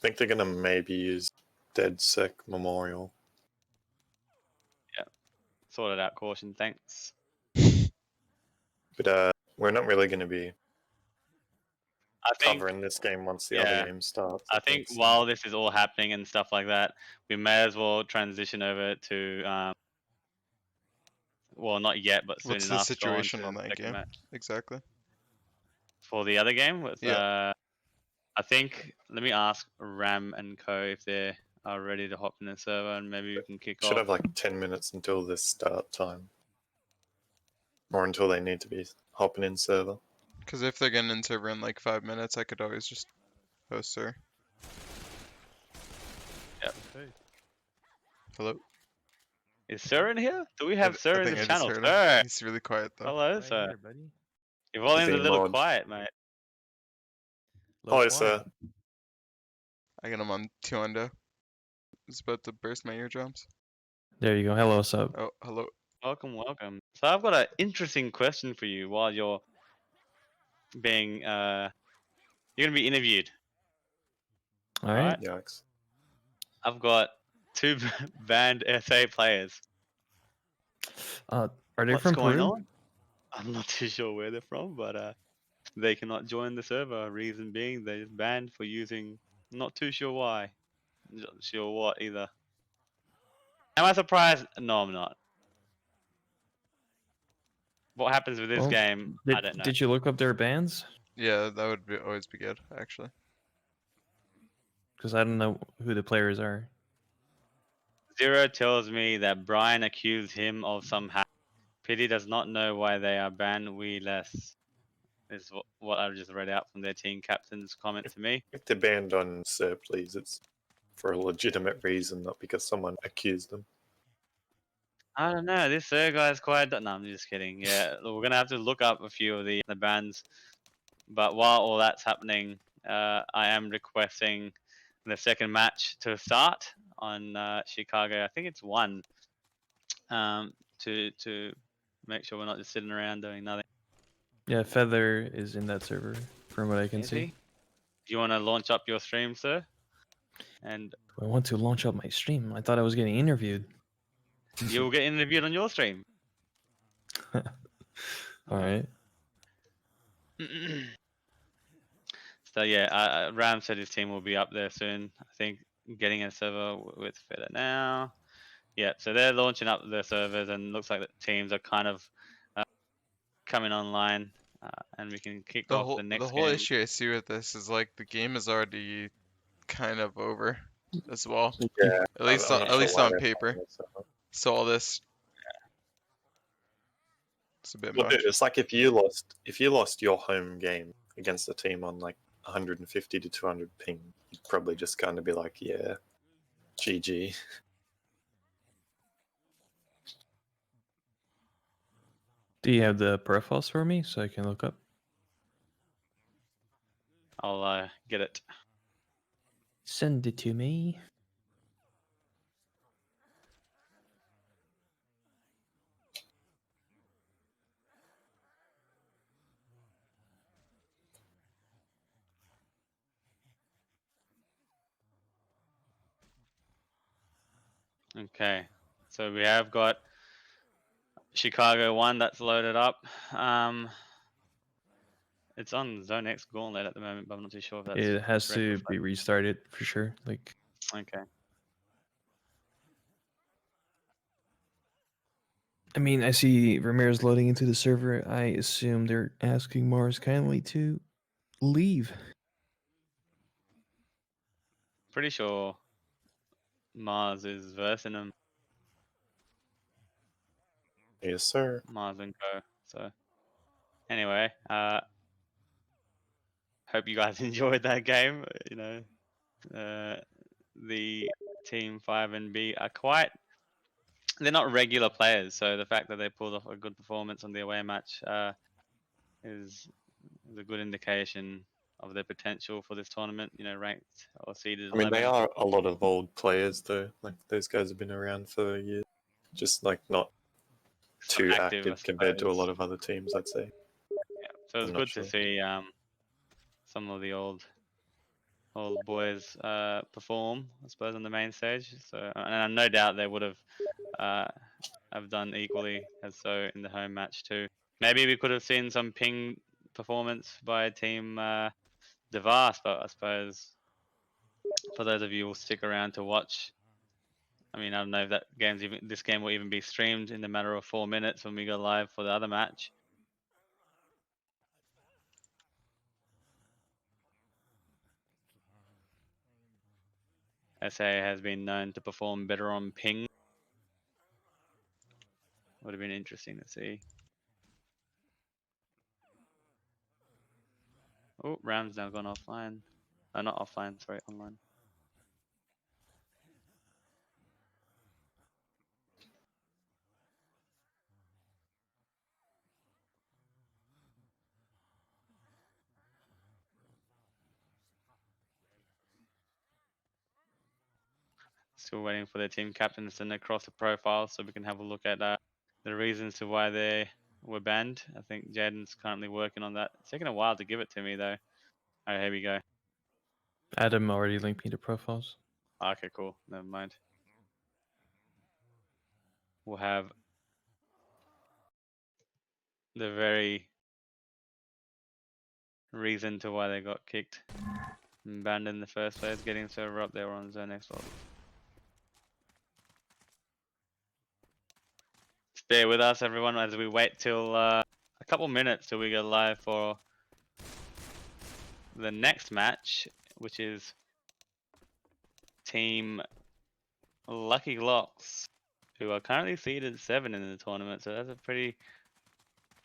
think they're gonna maybe use DedSec Memorial. Yeah, sorted out. Caution, thanks. But we're not really gonna be I think covering this game once the other game starts. I think so. while this is all happening and stuff like that, we may as well transition over to well, not yet, but soon What's the enough. go situation to on that second game? match. Exactly. For the other game, with Yeah. I think let me ask Ram and Co if they are ready to hop in the server, and maybe we can kick Should off. have like 10 minutes until the start time. Or until they need to be hopping in server. Because if they're getting in server in like 5 minutes, I could always just host her. Yep. Hello? Is Sir in here? Do we have Sir I in think the I just channel? heard him. Sir! He's really quiet though. Hello, Right Sir. here, buddy. Your volume's a Being little mod. quiet, mate. Hi, sir. I got him on 2 endo. It's about to burst my eardrums. There you go. Hello, what's up? Oh, hello. Welcome, welcome. So I've got an interesting question for you while you're being you're gonna be interviewed. All right. Yikes. I've got 2 banned SA players. Are they What's from going Peru? on? I'm not too sure where they're from, but they cannot join the server. Reason being, they're banned for using. Not too sure why. Not sure what either. Am I surprised? No, I'm not. What happens with this Well, game? I don't know. Did you look up their bans? Yeah, that would always be good, actually. Because I don't know who the players are. Zero tells me that Brian accused him of some hack. Pity does not know why they are banned. We less. Is what I just read out from their team captain's comment to me. If they're banned on Sir, please, it's for a legitimate reason, not because someone accused them. I don't know. This Sir guy's quite. No, I'm just kidding. Yeah, we're gonna have to look up a few of the bans. But while all that's happening, I am requesting the second match to start on Chicago. I think it's 1. To make sure we're not just sitting around doing nothing. Yeah, Feather is in that server, from what I can Is see. he? Do you want to launch up your stream, sir? And I want to launch up my stream. I thought I was getting interviewed. you'll get interviewed on your stream. All right. So yeah, Ram said his team will be up there soon. I think getting a server with Feather now. Yeah, so they're launching up their servers, and looks like the teams are kind of coming online, and we can kick off the next the whole game. issue I see with this is like the game is already kind of over as well. Yeah. At least I'm not sure why on they're paper. banned so much. So all this, it's a bit Well, much. dude, it's like if you lost your home game against a team on like 150 to 200 ping, you'd probably just kind of be like, yeah, GG. Do you have the profiles for me so I can look up? I'll get it. Send it to me. Okay, so we have got Chicago 1 that's loaded up. It's on Zone X Gauntlet at the moment, but I'm not too sure if that's. It has correct or to flat. be restarted for sure. Like, Okay. I mean, I see Ramirez loading into the server. I assume they're asking Mars kindly to leave. Pretty sure Mars is versing him. Yes, sir. Mars and Co. So anyway, hope you guys enjoyed that game. You know, the team 5 and B are quite. They're not regular players, so the fact that they pulled off a good performance on the away match is a good indication of their potential for this tournament. You know, ranked or seeded. I mean, 11. they are a lot of old players, though. Like, those guys have been around for years. Just, like, not too active I compared to a suppose. lot of other teams, I'd say. Yeah, so it's I'm not good sure. to see some of the old boys perform, I suppose, on the main stage. So, and no doubt they would have done equally as so in the home match too. Maybe we could have seen some ping performance by Team Devast, but I suppose for those of you who will stick around to watch, I mean, I don't know if this game will even be streamed in a matter of 4 minutes when we go live for the other match. SA has been known to perform better on ping. Would have been interesting to see. Oh, Ram's now gone offline. Not offline, sorry, online. Still waiting for their team captain to send across the profile so we can have a look at the reasons to why they were banned. I think Jaden's currently working on that. It's taken a while to give it to me though. Oh, here we go. Adam already linked me to profiles. Okay, cool. Never mind. We'll have the very reason to why they got kicked and banned in the first place, getting server up there on Zone X. Stay with us, everyone, as we wait till a couple minutes till we go live for the next match, which is Team Lucky Locks, who are currently seeded 7 in the tournament. So that's a pretty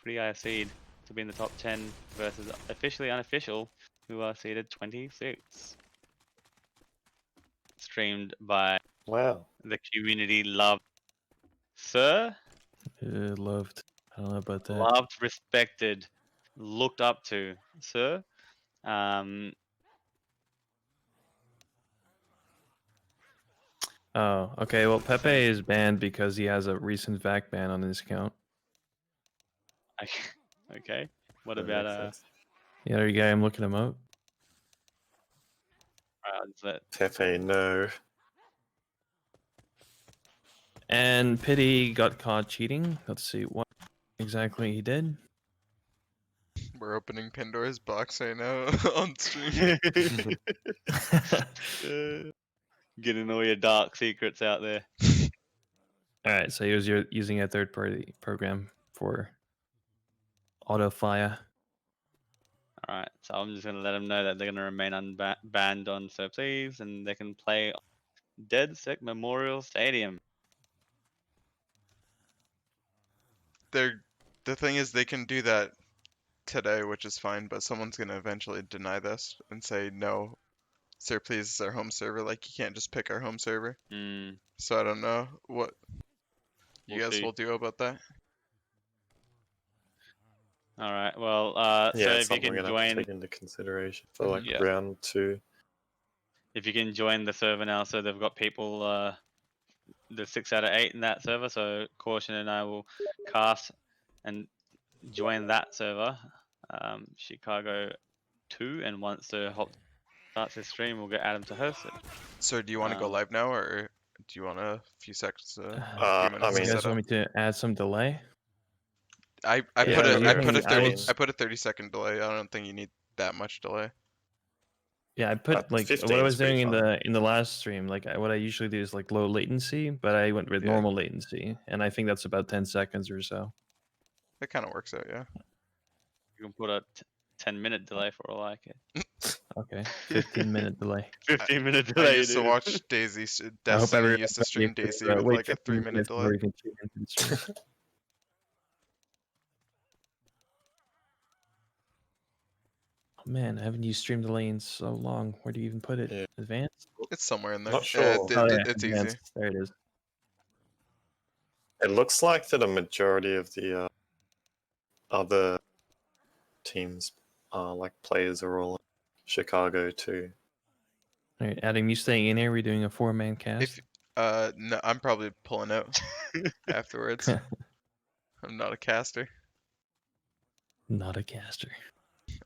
high seed to be in the top 10 versus officially unofficial, who are seeded 26. Streamed by the community loved Sir. Loved. I don't know about that. Loved, respected, looked up to, Sir. Oh, okay. Well, Pepe is banned because he has a recent VAC ban on his account. Okay. What about Yeah, there you go. I'm looking him up. Pepe, no. And Pity got caught cheating. Let's see what exactly he did. We're opening Pandora's box right now on stream. Getting all your dark secrets out there. All right, so he was using a third-party program for auto fire. All right, so I'm just gonna let them know that they're gonna remain unbanned on Sir Please, and they can play Dead Sick Memorial Stadium. The thing is, they can do that today, which is fine, but someone's gonna eventually deny this and say no. Sir Please is our home server. Like, you can't just pick our home server. So I don't know what you guys will do about that. All right. Well, Yeah, so it's if you something can we're gonna have to join, take into consideration for like Yeah. round 2. if you can join the server now, so they've got people, the 6 out of 8 in that server. So Caution and I will cast and join that server, Chicago 2, and once the hop starts his stream, we'll get Adam to host it. So do you want to go live now, or do you want a few seconds? Few minutes I to mean, You guys set up? want me to add some delay? I Yeah, put a 30-second delay. I don't think you need that much delay. Yeah, I put like 15 what I is was pretty doing fine. in the last stream. Like what I usually do is like low latency, but I went with Yeah. normal latency, and I think that's about 10 seconds or so. That kind of works out, yeah. You can put a 10-minute delay for all I care. Okay, 15-minute delay. 15-minute I delay. used to dude. watch Daisy. I hope Destiny everyone used to stream Daisy with wait like a 15 3-minute minutes before delay. you can tune into the stream. Oh, man, haven't you streamed delay in so long? Where do you even put it? Yeah. Advanced? It's somewhere in there. Not sure. Oh, yeah, It's easy. advanced. There it is. It looks like that a majority of the other teams, like players, are all in Chicago too. All right, Adam, you staying in here? We're doing a 4-man cast. If no, I'm probably pulling out afterwards. I'm not a caster. Not a caster.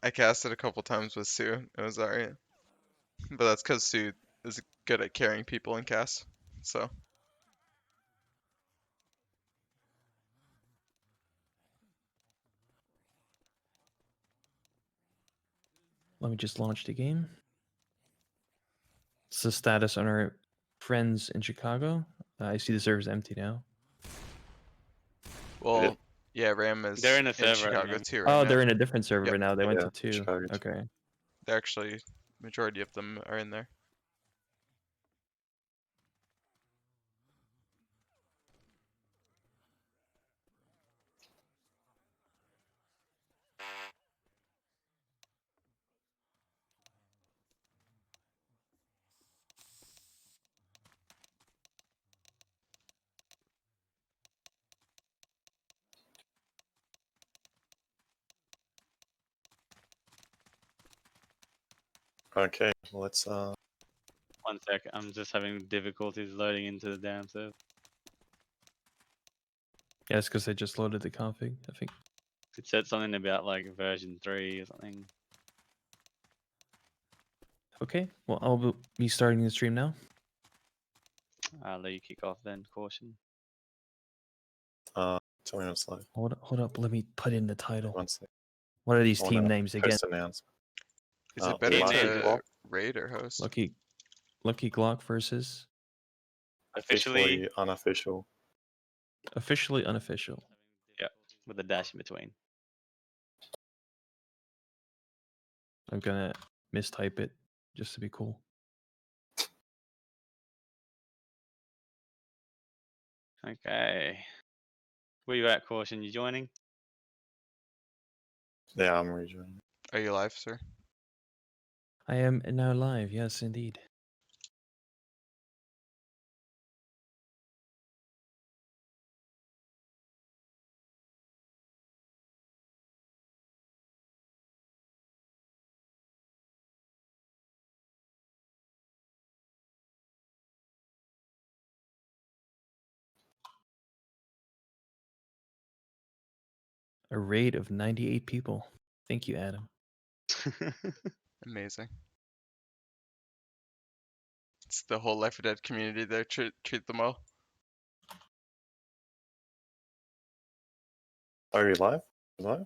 I casted a couple times with Sue. It was alright. But that's because Sue is good at carrying people in casts. So Let me just launch the game. It's the status on our friends in Chicago. I see the server's empty now. well, yeah, Ram is They're in a server at the Chicago moment. too. Oh, Right they're now. in a different server Yep. now. They went Yeah, to 2. Chicago too. Okay. They're actually majority of them are in there. Okay, let's One sec, I'm just having difficulties loading into the damn server. Yeah, it's because they just loaded the config, I think. It said something about like version 3 or something. Okay, well, I'll be starting the stream now. I'll let you kick off then, Caution. Tell me when it's live. Hold up. Let me put in the title. 1 sec. What are these I team wanna names again? post announcement. Is it better Lucky to Glock, raid or host? Lucky Glock versus Officially, unofficial. officially unofficial. yeah, with a dash in between. I'm gonna mistype it just to be cool. Okay. Where you at, Caution? You joining? Yeah, I'm rejoining. Are you live, sir? I am now live. Yes, indeed. A raid of 98 people. Thank you, Adam. Amazing. It's the whole Left 4 Dead community there. Treat them well. Are you live? Live?